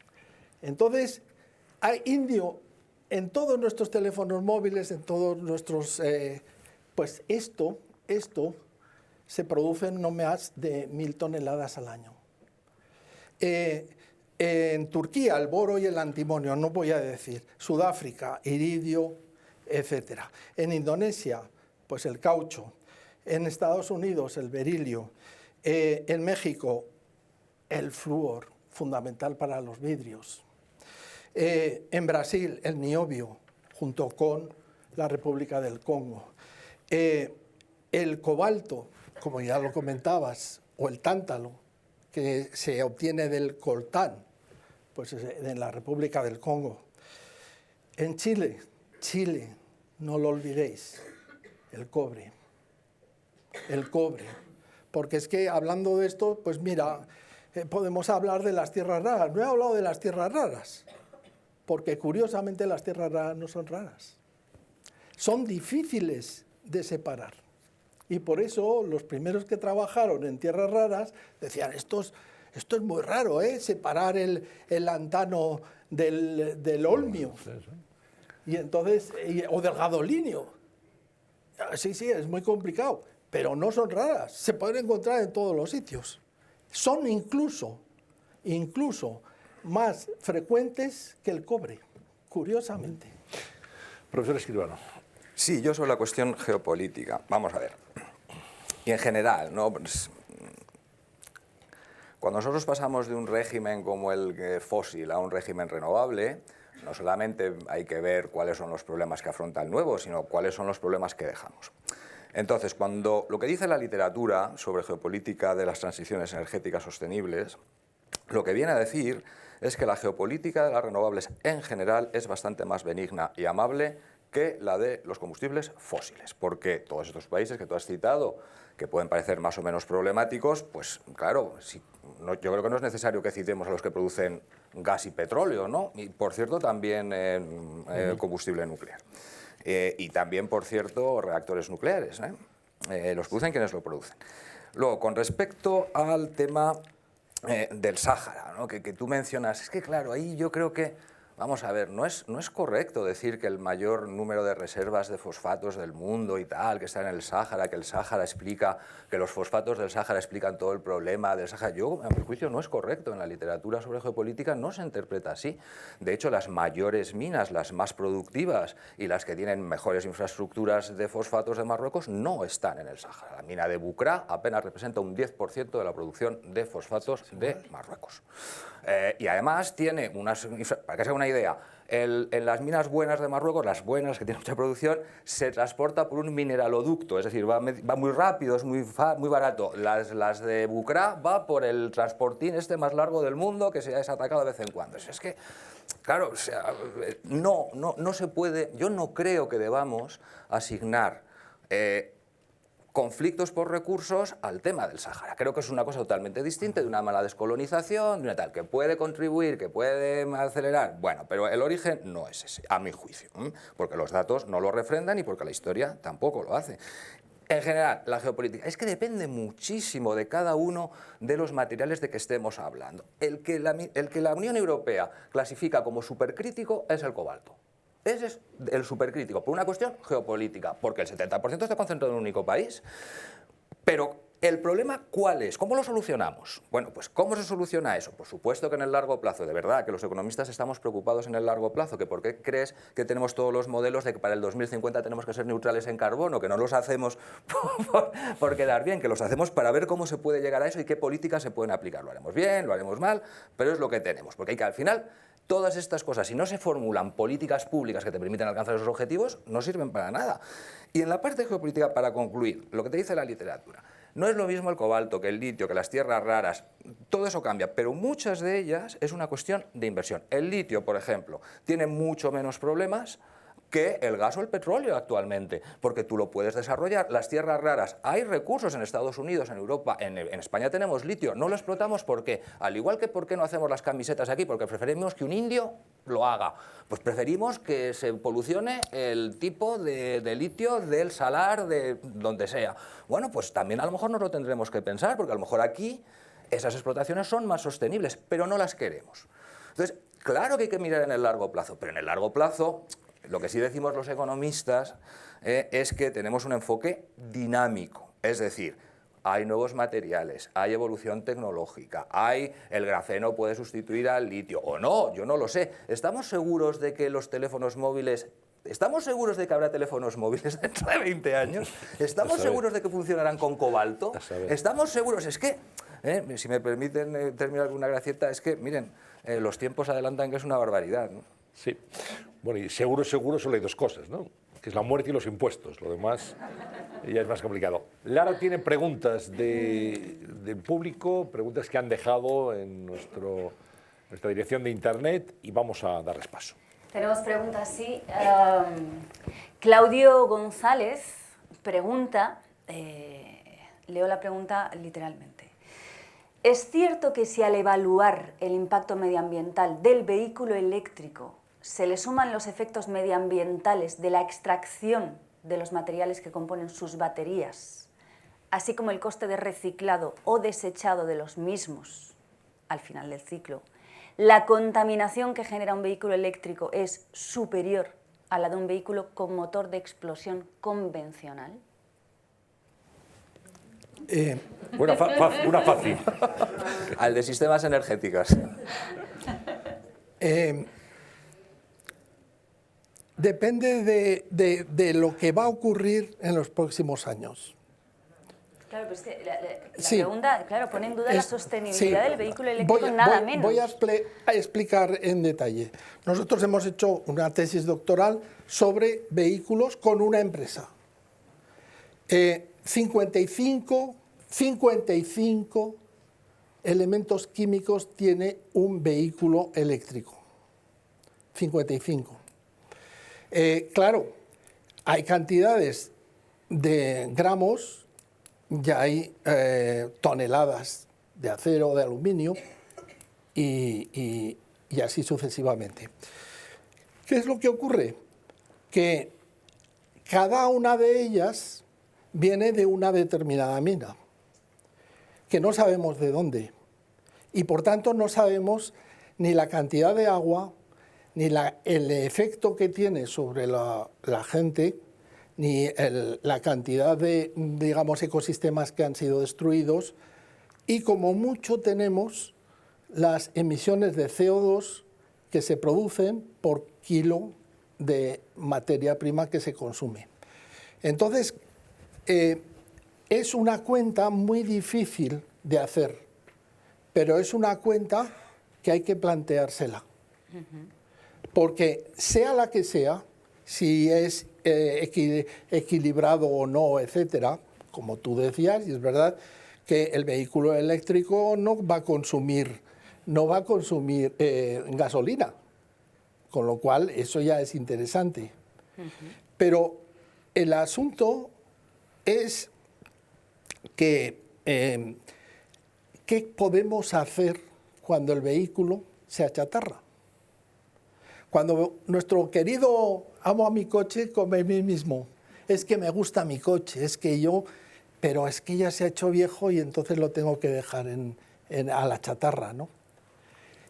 Entonces, hay indio en todos nuestros teléfonos móviles, en todos nuestros... pues esto se produce en no más de 1000 toneladas al año. En Turquía, el boro y el antimonio, no voy a decir. Sudáfrica, iridio, etc. En Indonesia, pues el caucho. En Estados Unidos, el berilio. En México, el flúor, fundamental para los vidrios. En Brasil, el niobio, junto con la República del Congo. El cobalto, como ya lo comentabas, o el tántalo, que se obtiene del coltán, pues en la República del Congo. En Chile, no lo olvidéis, el cobre. El cobre. Porque es que hablando de esto, pues mira, podemos hablar de las tierras raras. No he hablado de las tierras raras, porque curiosamente las tierras raras no son raras. Son difíciles de separar. Y por eso los primeros que trabajaron en tierras raras decían, esto es muy raro, separar el lantano del olmio. Y entonces, o del gadolinio. Sí, es muy complicado, pero no son raras, se pueden encontrar en todos los sitios. Son incluso más frecuentes que el cobre, curiosamente. Profesor Escribano. Sí, yo sobre la cuestión geopolítica. Vamos a ver. Y en general, ¿no? Pues, cuando nosotros pasamos de un régimen como el fósil a un régimen renovable, no solamente hay que ver cuáles son los problemas que afronta el nuevo, sino cuáles son los problemas que dejamos. Entonces, cuando lo que dice la literatura sobre geopolítica de las transiciones energéticas sostenibles, lo que viene a decir es que la geopolítica de las renovables en general es bastante más benigna y amable que la de los combustibles fósiles, porque todos estos países que tú has citado, que pueden parecer más o menos problemáticos, pues claro, yo creo que no es necesario que citemos a los que producen gas y petróleo, ¿no? Y por cierto también combustible nuclear. Y también, por cierto, reactores nucleares, los producen quienes lo producen. Luego, con respecto al tema del Sáhara, ¿no? que tú mencionas, es que claro, ahí yo creo que, vamos a ver, no es correcto decir que el mayor número de reservas de fosfatos del mundo y tal, que están en el Sáhara, que el Sáhara explica, que los fosfatos del Sáhara explican todo el problema del Sáhara. Yo, a mi juicio, no es correcto. En la literatura sobre geopolítica no se interpreta así. De hecho, las mayores minas, las más productivas y las que tienen mejores infraestructuras de fosfatos de Marruecos no están en el Sáhara. La mina de Bucra apenas representa un 10% de la producción de fosfatos de Marruecos. Y además tiene unas, para que se haga una idea, en las minas buenas de Marruecos, las buenas que tienen mucha producción, se transporta por un mineraloducto, es decir, va muy rápido, es muy barato. Las de Bucra va por el transportín más largo del mundo que se ha atacado de vez en cuando. Es que, claro, o sea, no se puede, yo no creo que debamos asignar conflictos por recursos al tema del Sáhara. Creo que es una cosa totalmente distinta, de una mala descolonización, de una tal, que puede contribuir, que puede acelerar. Bueno, pero el origen no es ese, a mi juicio, porque los datos no lo refrendan y porque la historia tampoco lo hace. En general, la geopolítica es que depende muchísimo de cada uno de los materiales de que estemos hablando. El que la Unión Europea clasifica como supercrítico es el cobalto. Ese es el supercrítico, por una cuestión geopolítica, porque el 70% está concentrado en un único país. Pero el problema, ¿cuál es? ¿Cómo lo solucionamos? Bueno, pues ¿cómo se soluciona eso? Por supuesto que en el largo plazo, de verdad, que los economistas estamos preocupados en el largo plazo, que ¿por qué crees que tenemos todos los modelos de que para el 2050 tenemos que ser neutrales en carbono? Que no los hacemos por quedar bien, que los hacemos para ver cómo se puede llegar a eso y qué políticas se pueden aplicar. Lo haremos bien, lo haremos mal, pero es lo que tenemos, porque hay que al final... Todas estas cosas, si no se formulan políticas públicas que te permiten alcanzar esos objetivos, no sirven para nada. Y en la parte geopolítica, para concluir, lo que te dice la literatura, no es lo mismo el cobalto que el litio, que las tierras raras, todo eso cambia, pero muchas de ellas es una cuestión de inversión. El litio, por ejemplo, tiene mucho menos problemas que el gas o el petróleo actualmente, porque tú lo puedes desarrollar. Las tierras raras, hay recursos en Estados Unidos, en Europa, en España tenemos litio, no lo explotamos porque, al igual que por qué no hacemos las camisetas aquí, porque preferimos que un indio lo haga, pues preferimos que se polucione el tipo de litio del salar, de donde sea. Bueno, pues también a lo mejor nos lo tendremos que pensar, porque a lo mejor aquí esas explotaciones son más sostenibles, pero no las queremos. Entonces, claro que hay que mirar en el largo plazo, pero en el largo plazo... Lo que sí decimos los economistas es que tenemos un enfoque dinámico, es decir, hay nuevos materiales, hay evolución tecnológica, el grafeno puede sustituir al litio, o no, yo no lo sé. ¿Estamos seguros de que los teléfonos móviles... ¿Estamos seguros de que habrá teléfonos móviles dentro de 20 años? ¿Estamos seguros de que funcionarán con cobalto? ¿Estamos seguros? Es que, si me permiten terminar con una gracieta, es que, miren, los tiempos adelantan que es una barbaridad, ¿no? Sí. Bueno, y seguro solo hay dos cosas, ¿no? Que es la muerte y los impuestos. Lo demás ya es más complicado. Lara tiene preguntas del público, preguntas que han dejado en nuestra dirección de internet y vamos a darles paso. Tenemos preguntas, sí. Claudio González pregunta, leo la pregunta literalmente. ¿Es cierto que si al evaluar el impacto medioambiental del vehículo eléctrico se le suman los efectos medioambientales de la extracción de los materiales que componen sus baterías, así como el coste de reciclado o desechado de los mismos al final del ciclo, la contaminación que genera un vehículo eléctrico es superior a la de un vehículo con motor de explosión convencional? Una fácil. Al de sistemas energéticos. Depende de lo que va a ocurrir en los próximos años. Claro, pero es que la Sí. pregunta, claro, pone en duda la sostenibilidad Sí. del vehículo eléctrico, nada menos. Voy a explicar en detalle. Nosotros hemos hecho una tesis doctoral sobre vehículos con una empresa. 55 elementos químicos tiene un vehículo eléctrico. 55. Claro, hay cantidades de gramos, ya hay toneladas de acero, de aluminio y así sucesivamente. ¿Qué es lo que ocurre? Que cada una de ellas viene de una determinada mina, que no sabemos de dónde, y por tanto no sabemos ni la cantidad de agua, ni el efecto que tiene sobre la gente, ni la cantidad de, digamos, ecosistemas que han sido destruidos, y como mucho tenemos las emisiones de CO2 que se producen por kilo de materia prima que se consume. Entonces, es una cuenta muy difícil de hacer, pero es una cuenta que hay que planteársela. Porque sea la que sea, si es equilibrado o no, etcétera, como tú decías, y es verdad que el vehículo eléctrico no va a consumir gasolina, con lo cual eso ya es interesante. Pero el asunto es que ¿qué podemos hacer cuando el vehículo se achatarra? Cuando nuestro querido amo a mi coche como a mí mismo, es que me gusta mi coche, pero es que ya se ha hecho viejo y entonces lo tengo que dejar a la chatarra, ¿no?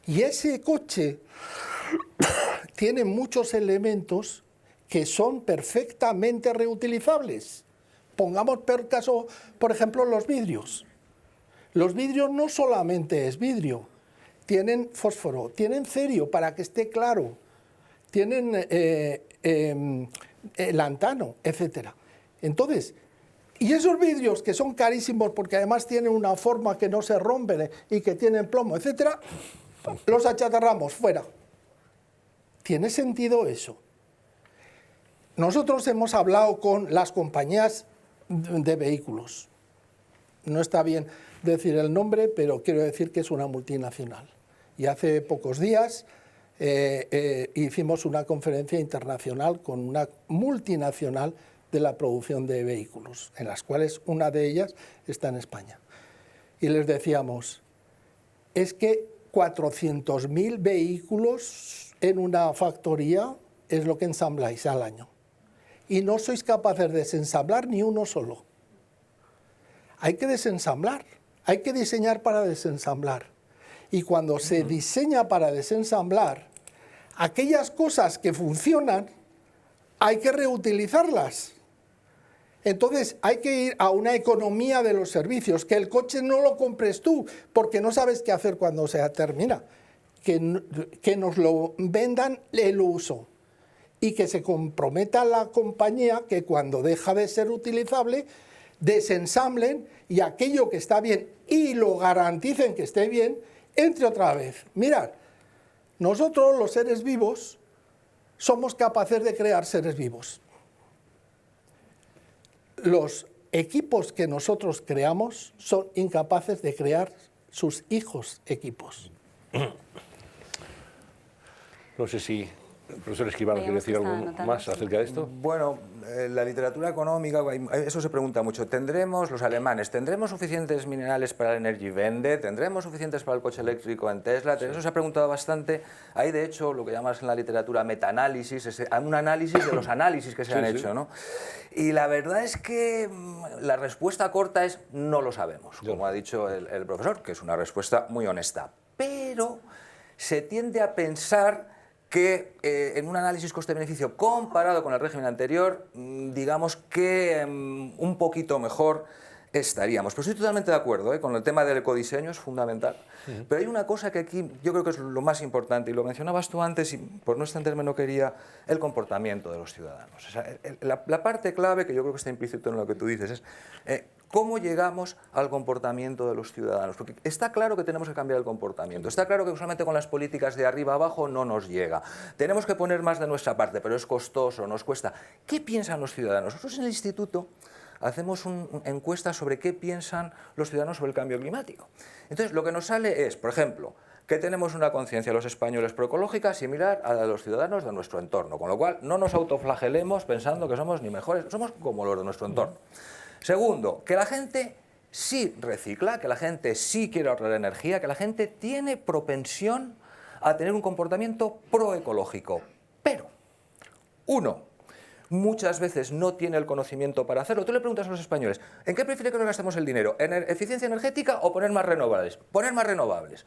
Y ese coche tiene muchos elementos que son perfectamente reutilizables. Pongamos por caso, por ejemplo, los vidrios. Los vidrios no solamente es vidrio, tienen fósforo, tienen cerio para que esté claro, tienen lantano, etc. Entonces, y esos vidrios que son carísimos porque además tienen una forma que no se rompen y que tienen plomo, etc., los achatarramos fuera. ¿Tiene sentido eso? Nosotros hemos hablado con las compañías de vehículos. No está bien decir el nombre, pero quiero decir que es una multinacional. Y hace pocos días hicimos una conferencia internacional con una multinacional de la producción de vehículos, en las cuales una de ellas está en España. Y les decíamos, es que 400.000 vehículos en una factoría es lo que ensambláis al año. Y no sois capaces de desensamblar ni uno solo. Hay que desensamblar, hay que diseñar para desensamblar. Y cuando se diseña para desensamblar, aquellas cosas que funcionan, hay que reutilizarlas. Entonces hay que ir a una economía de los servicios, que el coche no lo compres tú, porque no sabes qué hacer cuando se termina. Que nos lo vendan el uso y que se comprometa la compañía que cuando deja de ser utilizable, desensamblen y aquello que está bien y lo garanticen que esté bien, entre otra vez. Mirad, nosotros los seres vivos somos capaces de crear seres vivos. Los equipos que nosotros creamos son incapaces de crear sus hijos equipos. No sé si el profesor Escribano quiere decir algo más acerca de esto. Bueno, la literatura económica, eso se pregunta mucho. ¿Tendremos, los alemanes, tendremos suficientes minerales para el Energiewende? ¿Tendremos suficientes para el coche eléctrico en Tesla? Eso se ha preguntado bastante. Hay, de hecho, lo que llamas en la literatura metaanálisis, un análisis de los análisis que se han hecho, ¿no? Y la verdad es que la respuesta corta es no lo sabemos, como ha dicho el profesor, que es una respuesta muy honesta. Pero se tiende a pensar que en un análisis coste-beneficio comparado con el régimen anterior, digamos que un poquito mejor estaríamos. Pero estoy totalmente de acuerdo, con el tema del ecodiseño, es fundamental. Pero hay una cosa que aquí yo creo que es lo más importante, y lo mencionabas tú antes, y por no extenderme no quería, el comportamiento de los ciudadanos. O sea, la parte clave, que yo creo que está implícito en lo que tú dices, es cómo llegamos al comportamiento de los ciudadanos. Porque está claro que tenemos que cambiar el comportamiento, está claro que solamente con las políticas de arriba abajo no nos llega. Tenemos que poner más de nuestra parte, pero es costoso, nos cuesta. ¿Qué piensan los ciudadanos? Nosotros en el instituto hacemos encuestas sobre qué piensan los ciudadanos sobre el cambio climático. Entonces, lo que nos sale es, por ejemplo, que tenemos una conciencia los españoles proecológica similar a la de los ciudadanos de nuestro entorno, con lo cual no nos autoflagelemos pensando que somos ni mejores, somos como los de nuestro entorno. Segundo, que la gente sí recicla, que la gente sí quiere ahorrar energía, que la gente tiene propensión a tener un comportamiento proecológico. Pero, uno, muchas veces no tiene el conocimiento para hacerlo. Tú le preguntas a los españoles, ¿en qué prefiere que nos gastemos el dinero? ¿En eficiencia energética o poner más renovables? Poner más renovables.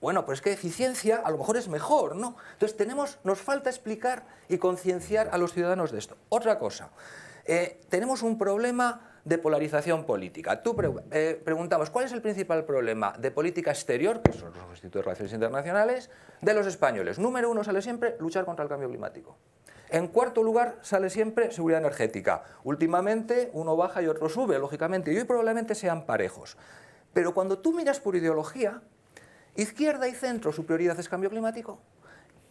Bueno, pues es que eficiencia a lo mejor es mejor, ¿no? Entonces nos falta explicar y concienciar a los ciudadanos de esto. Otra cosa, tenemos un problema de polarización política. Tú preguntamos, ¿cuál es el principal problema de política exterior, que son los Institutos de Relaciones Internacionales, de los españoles? Número uno sale siempre luchar contra el cambio climático. En cuarto lugar sale siempre seguridad energética. Últimamente uno baja y otro sube, lógicamente, y hoy probablemente sean parejos. Pero cuando tú miras por ideología, izquierda y centro su prioridad es cambio climático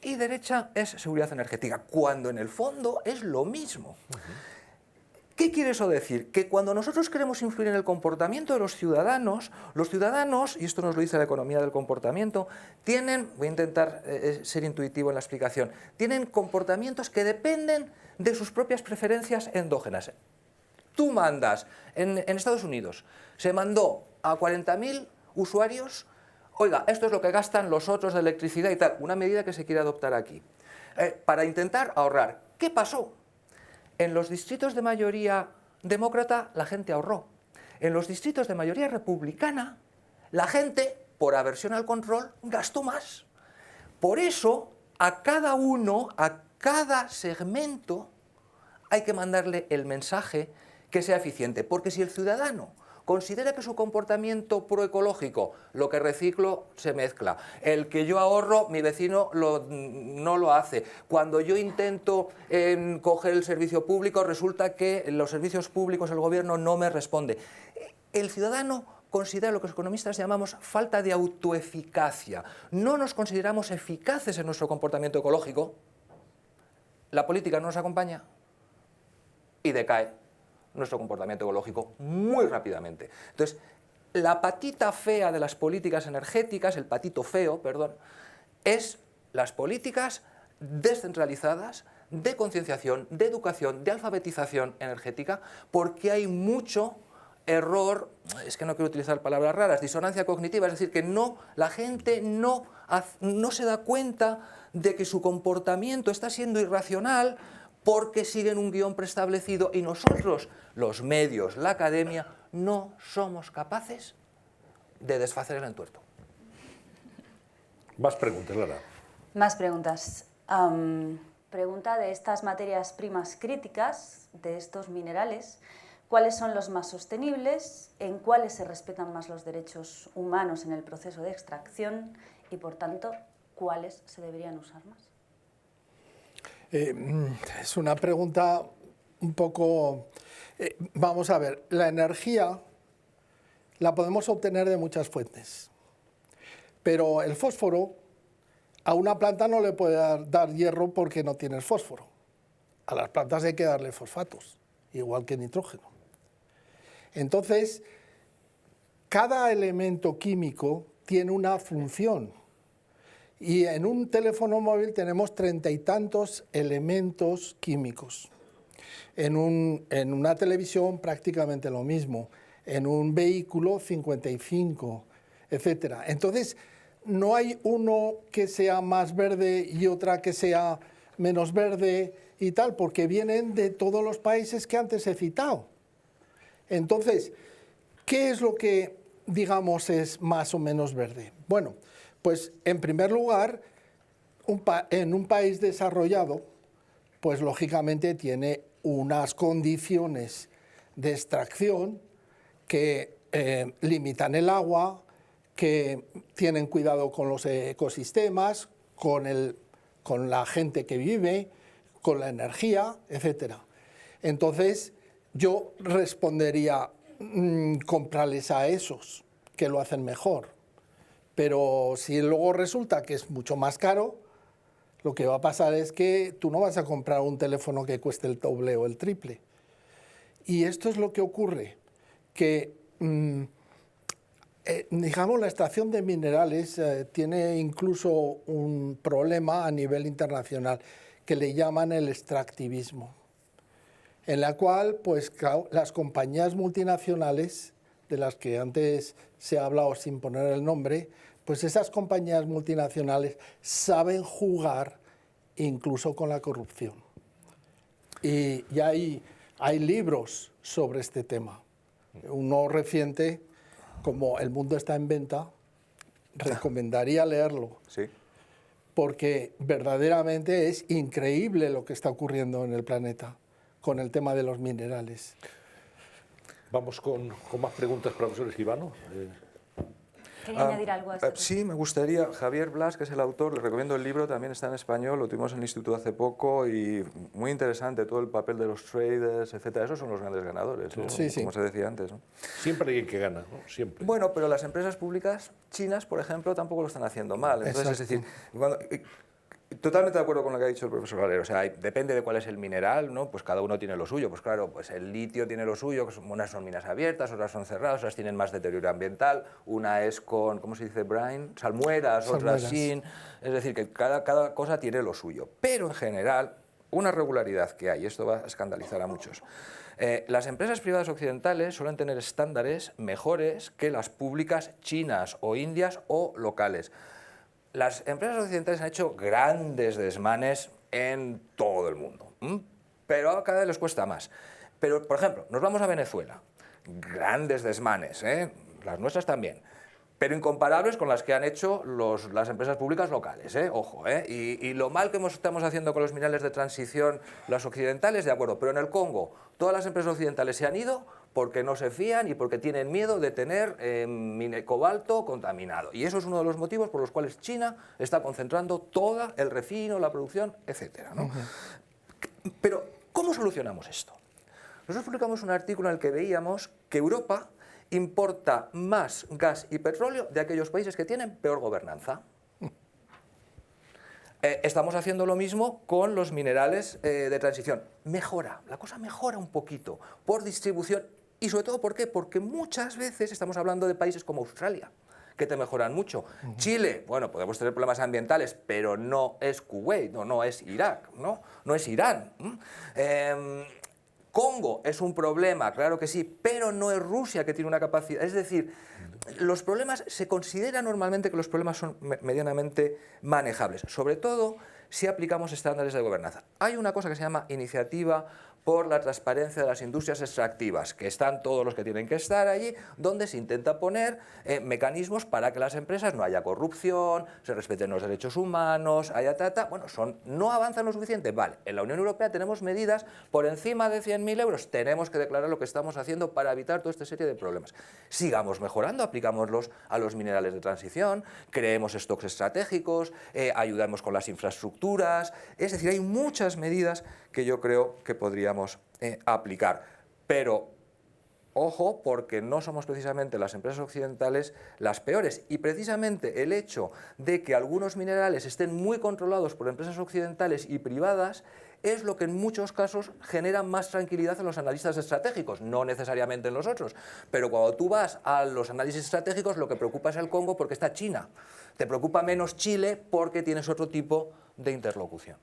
y derecha es seguridad energética, cuando en el fondo es lo mismo. ¿Qué quiere eso decir? Que cuando nosotros queremos influir en el comportamiento de los ciudadanos, y esto nos lo dice la economía del comportamiento, tienen, voy a intentar ser intuitivo en la explicación, tienen comportamientos que dependen de sus propias preferencias endógenas. tú mandas, en Estados Unidos, se mandó a 40.000 usuarios, oiga, esto es lo que gastan los otros de electricidad y tal, una medida que se quiere adoptar aquí, para intentar ahorrar. ¿Qué pasó? En los distritos de mayoría demócrata la gente ahorró. En los distritos de mayoría republicana la gente, por aversión al control, gastó más. Por eso, a cada uno, a cada segmento, hay que mandarle el mensaje que sea eficiente. Porque si el ciudadano considera que su comportamiento proecológico, lo que reciclo se mezcla, el que yo ahorro, mi vecino no lo hace, cuando yo intento coger el servicio público, resulta que los servicios públicos, el gobierno no me responde. El ciudadano considera lo que los economistas llamamos falta de autoeficacia. No nos consideramos eficaces en nuestro comportamiento ecológico, la política no nos acompaña y decae nuestro comportamiento ecológico muy rápidamente. Entonces, la patita fea de las políticas energéticas, el patito feo, perdón, es las políticas descentralizadas de concienciación, de educación, de alfabetización energética, porque hay mucho error, es que no quiero utilizar palabras raras, disonancia cognitiva, es decir, que la gente no se da cuenta de que su comportamiento está siendo irracional porque siguen un guión preestablecido y nosotros, los medios, la academia, no somos capaces de desfacer el entuerto. Más preguntas, Lara. Más preguntas. Pregunta de estas materias primas críticas, de estos minerales, ¿cuáles son los más sostenibles? ¿En cuáles se respetan más los derechos humanos en el proceso de extracción? Y, por tanto, ¿cuáles se deberían usar más? Es una pregunta un poco... vamos a ver, la energía la podemos obtener de muchas fuentes, pero el fósforo a una planta no le puede dar hierro porque no tiene fósforo. A las plantas hay que darle fosfatos, igual que nitrógeno. Entonces, cada elemento químico tiene una función. Y en un teléfono móvil tenemos 30 y tantos elementos químicos. En una televisión prácticamente lo mismo. En un vehículo 55, etc. Entonces, no hay uno que sea más verde y otra que sea menos verde y tal, porque vienen de todos los países que antes he citado. Entonces, ¿qué es lo que, digamos, es más o menos verde? Bueno, pues en primer lugar, en un país desarrollado, pues lógicamente tiene unas condiciones de extracción que limitan el agua, que tienen cuidado con los ecosistemas, con la gente que vive, con la energía, etc. Entonces, yo respondería, comprarles a esos, que lo hacen mejor. Pero si luego resulta que es mucho más caro, lo que va a pasar es que tú no vas a comprar un teléfono que cueste el doble o el triple. Y esto es lo que ocurre, que digamos la extracción de minerales tiene incluso un problema a nivel internacional que le llaman el extractivismo, en la cual pues, las compañías multinacionales, de las que antes se ha hablado sin poner el nombre, pues esas compañías multinacionales saben jugar incluso con la corrupción. Y hay libros sobre este tema. Uno reciente, como El mundo está en venta, recomendaría leerlo. Sí. Porque verdaderamente es increíble lo que está ocurriendo en el planeta con el tema de los minerales. Vamos con más preguntas, profesor Escribano. ¿Quería añadir algo a esto? Sí, me gustaría. Javier Blas, que es el autor, le recomiendo el libro, también está en español, lo tuvimos en el instituto hace poco y muy interesante todo el papel de los traders, etcétera. Esos son los grandes ganadores, ¿no? Sí, sí. Como se decía antes, ¿no? Siempre hay que ganar, ¿no? Siempre. Bueno, pero las empresas públicas chinas, por ejemplo, tampoco lo están haciendo mal. Entonces, es decir, totalmente de acuerdo con lo que ha dicho el profesor Valero. O sea, depende de cuál es el mineral, ¿no? Pues cada uno tiene lo suyo. Pues claro, pues el litio tiene lo suyo, que unas son minas abiertas, otras son cerradas, otras tienen más deterioro ambiental, una es con, ¿cómo se dice? Brine, salmueras, otras sin. Es decir, que cada cosa tiene lo suyo. Pero en general, una regularidad que hay, esto va a escandalizar a muchos. Las empresas privadas occidentales suelen tener estándares mejores que las públicas chinas o indias o locales. Las empresas occidentales han hecho grandes desmanes en todo el mundo, pero cada vez les cuesta más. Pero, por ejemplo, nos vamos a Venezuela, grandes desmanes, las nuestras también, pero incomparables con las que han hecho las empresas públicas locales, ojo, y lo mal que estamos haciendo con los minerales de transición, las occidentales, de acuerdo, pero en el Congo todas las empresas occidentales se han ido porque no se fían y porque tienen miedo de tener cobalto contaminado. Y eso es uno de los motivos por los cuales China está concentrando todo el refino, la producción, etcétera, ¿no? Pero, ¿cómo solucionamos esto? Nosotros publicamos un artículo en el que veíamos que Europa importa más gas y petróleo de aquellos países que tienen peor gobernanza. Estamos haciendo lo mismo con los minerales de transición. Mejora, la cosa mejora un poquito por distribución y sobre todo, ¿por qué? Porque muchas veces estamos hablando de países como Australia, que te mejoran mucho. Chile, bueno, podemos tener problemas ambientales, pero no es Kuwait, no es Irak, no es Irán. Congo es un problema, claro que sí, pero no es Rusia, que tiene una capacidad. Es decir, los problemas, se considera normalmente que los problemas son medianamente manejables, sobre todo si aplicamos estándares de gobernanza. Hay una cosa que se llama Iniciativa por la Transparencia de las Industrias Extractivas, que están todos los que tienen que estar allí, donde se intenta poner mecanismos para que las empresas no haya corrupción, se respeten los derechos humanos, bueno, no avanzan lo suficiente. Vale, en la Unión Europea tenemos medidas por encima de 100.000 euros, tenemos que declarar lo que estamos haciendo para evitar toda esta serie de problemas. Sigamos mejorando, aplicámoslos a los minerales de transición, creemos stocks estratégicos, ayudamos con las infraestructuras, es decir, hay muchas medidas que yo creo que podríamos aplicar. Pero, ojo, porque no somos precisamente las empresas occidentales las peores. Y precisamente el hecho de que algunos minerales estén muy controlados por empresas occidentales y privadas es lo que en muchos casos genera más tranquilidad en los analistas estratégicos, no necesariamente en los otros. Pero cuando tú vas a los análisis estratégicos, lo que preocupa es el Congo porque está China. Te preocupa menos Chile porque tienes otro tipo de interlocución.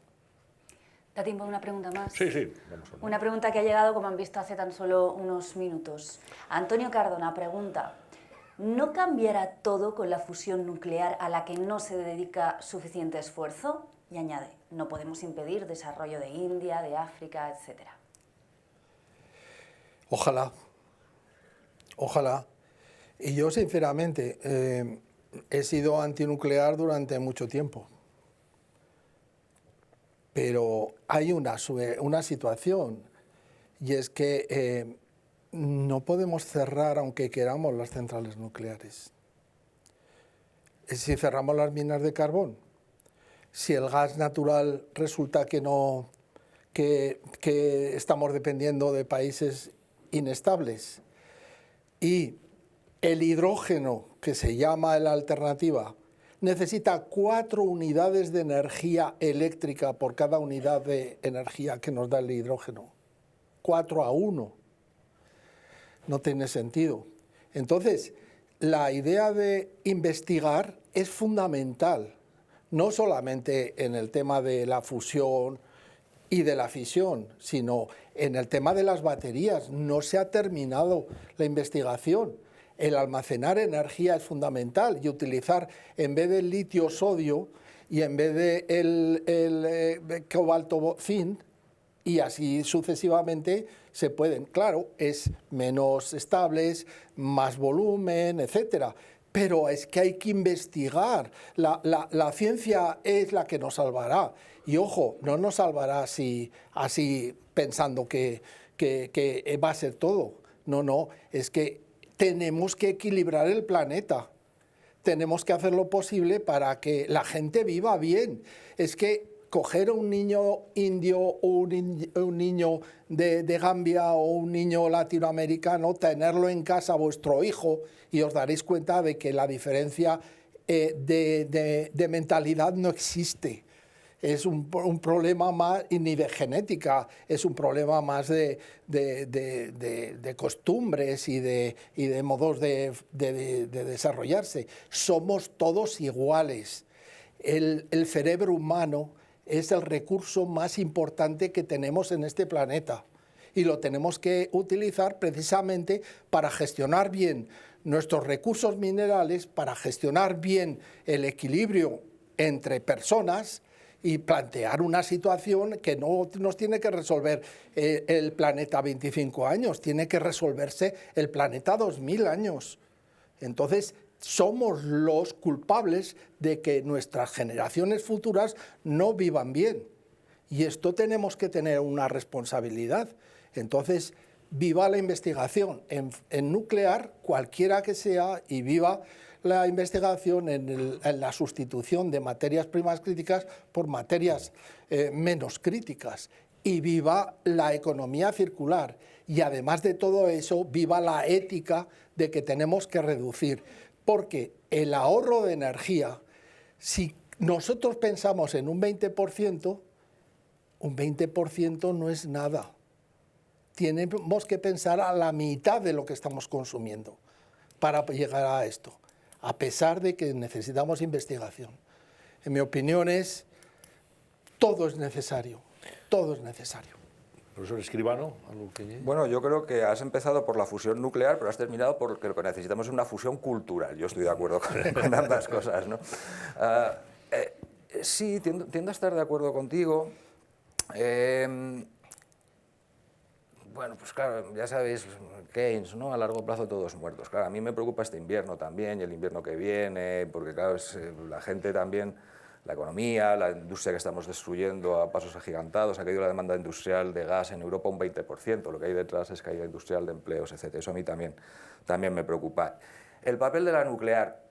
¿Da tiempo a una pregunta más? Sí, sí. Vamos a ver. Una pregunta que ha llegado, como han visto, hace tan solo unos minutos. Antonio Cardona pregunta: ¿no cambiará todo con la fusión nuclear a la que no se dedica suficiente esfuerzo? Y añade: no podemos impedir desarrollo de India, de África, etcétera. Ojalá. Ojalá. Y yo, sinceramente, he sido antinuclear durante mucho tiempo. Pero hay una situación, y es que no podemos cerrar, aunque queramos, las centrales nucleares. Si cerramos las minas de carbón, si el gas natural resulta que no, que estamos dependiendo de países inestables, y el hidrógeno, que se llama la alternativa, necesita 4 unidades de energía eléctrica por cada unidad de energía que nos da el hidrógeno. 4:1. No tiene sentido. Entonces, la idea de investigar es fundamental, no solamente en el tema de la fusión y de la fisión, sino en el tema de las baterías. No se ha terminado la investigación. El almacenar energía es fundamental y utilizar, en vez del litio-sodio y en vez de el cobalto-zinc, y así sucesivamente, se pueden. Claro, es menos estables, más volumen, etcétera. Pero es que hay que investigar. La ciencia es la que nos salvará. Y ojo, no nos salvará así pensando que va a ser todo. No, es que tenemos que equilibrar el planeta. Tenemos que hacer lo posible para que la gente viva bien. Es que coger a un niño indio o un niño de Gambia o un niño latinoamericano, tenerlo en casa, vuestro hijo, y os daréis cuenta de que la diferencia de mentalidad no existe. Es un problema más, y ni de genética, es un problema más de costumbres y de modos de desarrollarse. Somos todos iguales. El cerebro humano es el recurso más importante que tenemos en este planeta y lo tenemos que utilizar precisamente para gestionar bien nuestros recursos minerales, para gestionar bien el equilibrio entre personas y plantear una situación que no nos tiene que resolver el planeta 25 años, tiene que resolverse el planeta 2000 años. Entonces, somos los culpables de que nuestras generaciones futuras no vivan bien. Y esto tenemos que tener una responsabilidad. Entonces, viva la investigación en nuclear, cualquiera que sea, y viva la investigación en la sustitución de materias primas críticas por materias menos críticas. Y viva la economía circular. Y además de todo eso, viva la ética de que tenemos que reducir. Porque el ahorro de energía, si nosotros pensamos en un 20% no es nada. Tenemos que pensar a la mitad de lo que estamos consumiendo para llegar a esto, a pesar de que necesitamos investigación. En mi opinión todo es necesario, todo es necesario. Profesor Escribano, ¿algo que...? Bueno, yo creo que has empezado por la fusión nuclear, pero has terminado porque lo que necesitamos es una fusión cultural. Yo estoy de acuerdo con ambas cosas, ¿no? Sí, tiendo a estar de acuerdo contigo. Bueno, pues claro, ya sabéis, Keynes, ¿no? A largo plazo todos muertos. Claro, a mí me preocupa este invierno también y el invierno que viene, porque claro, la gente también, la economía, la industria que estamos destruyendo a pasos agigantados, ha caído la demanda industrial de gas en Europa un 20%, lo que hay detrás es caída industrial de empleos, etc. Eso a mí también me preocupa. El papel de la nuclear,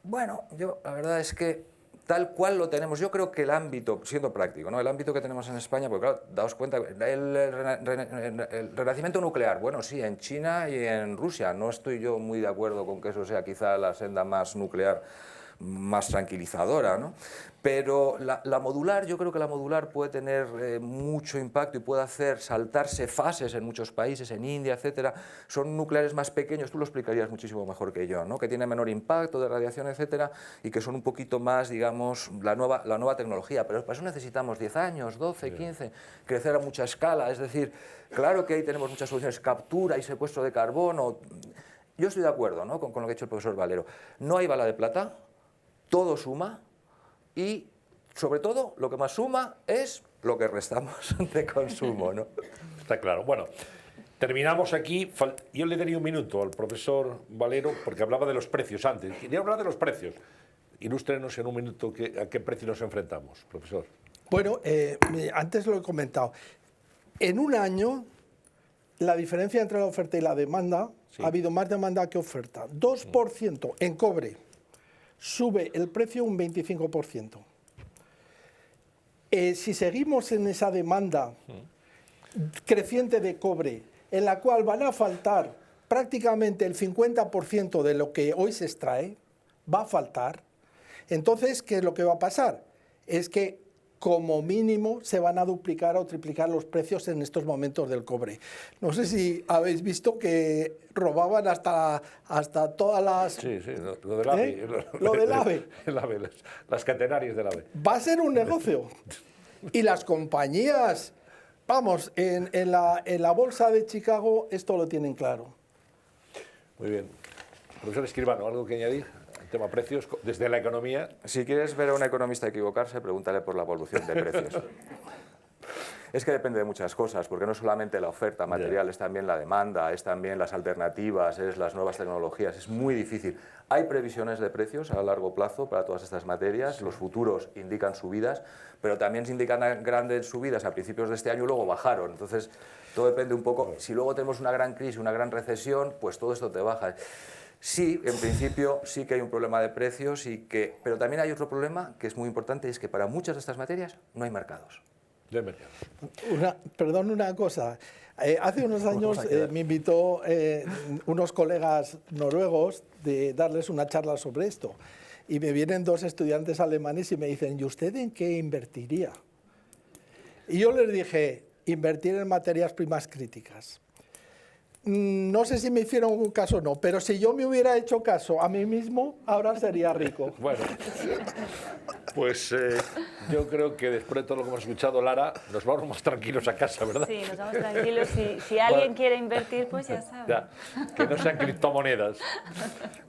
bueno, yo la verdad es que tal cual lo tenemos, yo creo que el ámbito, siendo práctico, ¿no? El ámbito que tenemos en España, porque claro, daos cuenta, el renacimiento nuclear, bueno, sí, en China y en Rusia, no estoy yo muy de acuerdo con que eso sea quizá la senda más nuclear, más tranquilizadora, ¿no? Pero la modular, yo creo que la modular puede tener mucho impacto y puede hacer saltarse fases en muchos países, en India, etcétera. Son nucleares más pequeños, tú lo explicarías muchísimo mejor que yo, ¿no? Que tienen menor impacto de radiación, etcétera, y que son un poquito más, digamos, la nueva tecnología. Pero para eso necesitamos 10 años, 12, 15, crecer a mucha escala. Es decir, claro que ahí tenemos muchas soluciones, captura y secuestro de carbono. Yo estoy de acuerdo, ¿no? con lo que ha dicho el profesor Valero. No hay bala de plata. Todo suma y, sobre todo, lo que más suma es lo que restamos de consumo, ¿no? Está claro. Bueno, terminamos aquí. Yo le daría un minuto al profesor Valero porque hablaba de los precios antes. Quería hablar de los precios. Ilústrenos en un minuto a qué precio nos enfrentamos, profesor. Bueno, antes lo he comentado. En un año, la diferencia entre la oferta y la demanda, sí, ha habido más demanda que oferta. 2% en cobre. Sube el precio un 25%. Si seguimos en esa demanda creciente de cobre, en la cual van a faltar prácticamente el 50% de lo que hoy se extrae, va a faltar, entonces, ¿qué es lo que va a pasar? Es que como mínimo se van a duplicar o triplicar los precios en estos momentos del cobre. No sé si habéis visto que robaban hasta todas las... Sí, lo del AVE. Lo del AVE. Las catenarias del AVE. Va a ser un negocio. Y las compañías, vamos, en la bolsa de Chicago esto lo tienen claro. Muy bien. Profesor Escribano, ¿algo que añadir? Tema precios, desde la economía. Si quieres ver a un economista equivocarse, pregúntale por la evolución de precios. Es que depende de muchas cosas, porque no es solamente la oferta material, es también la demanda, es también las alternativas, es las nuevas tecnologías, es muy difícil. Hay previsiones de precios a largo plazo para todas estas materias, los futuros indican subidas, pero también se indican grandes subidas a principios de este año y luego bajaron. Entonces, todo depende un poco. Si luego tenemos una gran crisis, una gran recesión, pues todo esto te baja. Sí, en principio sí que hay un problema de precios, pero también hay otro problema que es muy importante, y es que para muchas de estas materias no hay mercados. Perdón, una cosa. Hace unos años me invitó unos colegas noruegos de darles una charla sobre esto. Y me vienen dos estudiantes alemanes y me dicen, ¿y usted en qué invertiría? Y yo les dije, invertir en materias primas críticas. No sé si me hicieron un caso o no, pero si yo me hubiera hecho caso a mí mismo, ahora sería rico. Bueno, Pues yo creo que después de todo lo que hemos escuchado, Lara, nos vamos más tranquilos a casa, ¿verdad? Sí, nos vamos tranquilos. Si alguien quiere invertir, pues ya sabe. Ya, que no sean criptomonedas.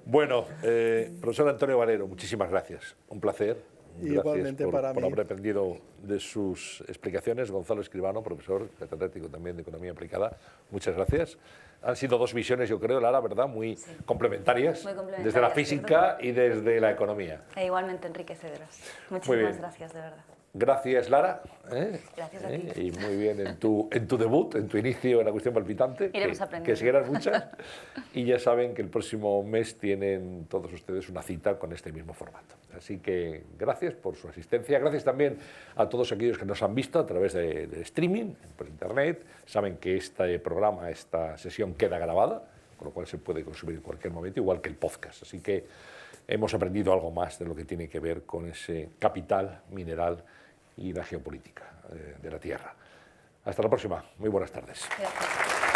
Bueno, profesor Antonio Valero, muchísimas gracias. Un placer. Igualmente para por mí. haber aprendido de sus explicaciones. Gonzalo Escribano, profesor catedrático también de Economía Aplicada, muchas gracias. Han sido dos visiones, yo creo, Lara, ¿verdad? Muy complementarias, Muy complementarias, desde la física y desde la economía. E igualmente enriquecedoras. Muy Muchísimas bien. gracias, de verdad. Gracias, Lara. Gracias a ti. Y muy bien en tu debut, en tu inicio en la cuestión palpitante. Iremos aprendiendo. Que siguieran muchas. Y ya saben que el próximo mes tienen todos ustedes una cita con este mismo formato. Así que gracias por su asistencia. Gracias también a todos aquellos que nos han visto a través de streaming, por internet. Saben que este programa, esta sesión queda grabada, con lo cual se puede consumir en cualquier momento, igual que el podcast. Así que hemos aprendido algo más de lo que tiene que ver con ese capital mineral y la geopolítica de la Tierra. Hasta la próxima. Muy buenas tardes. Gracias.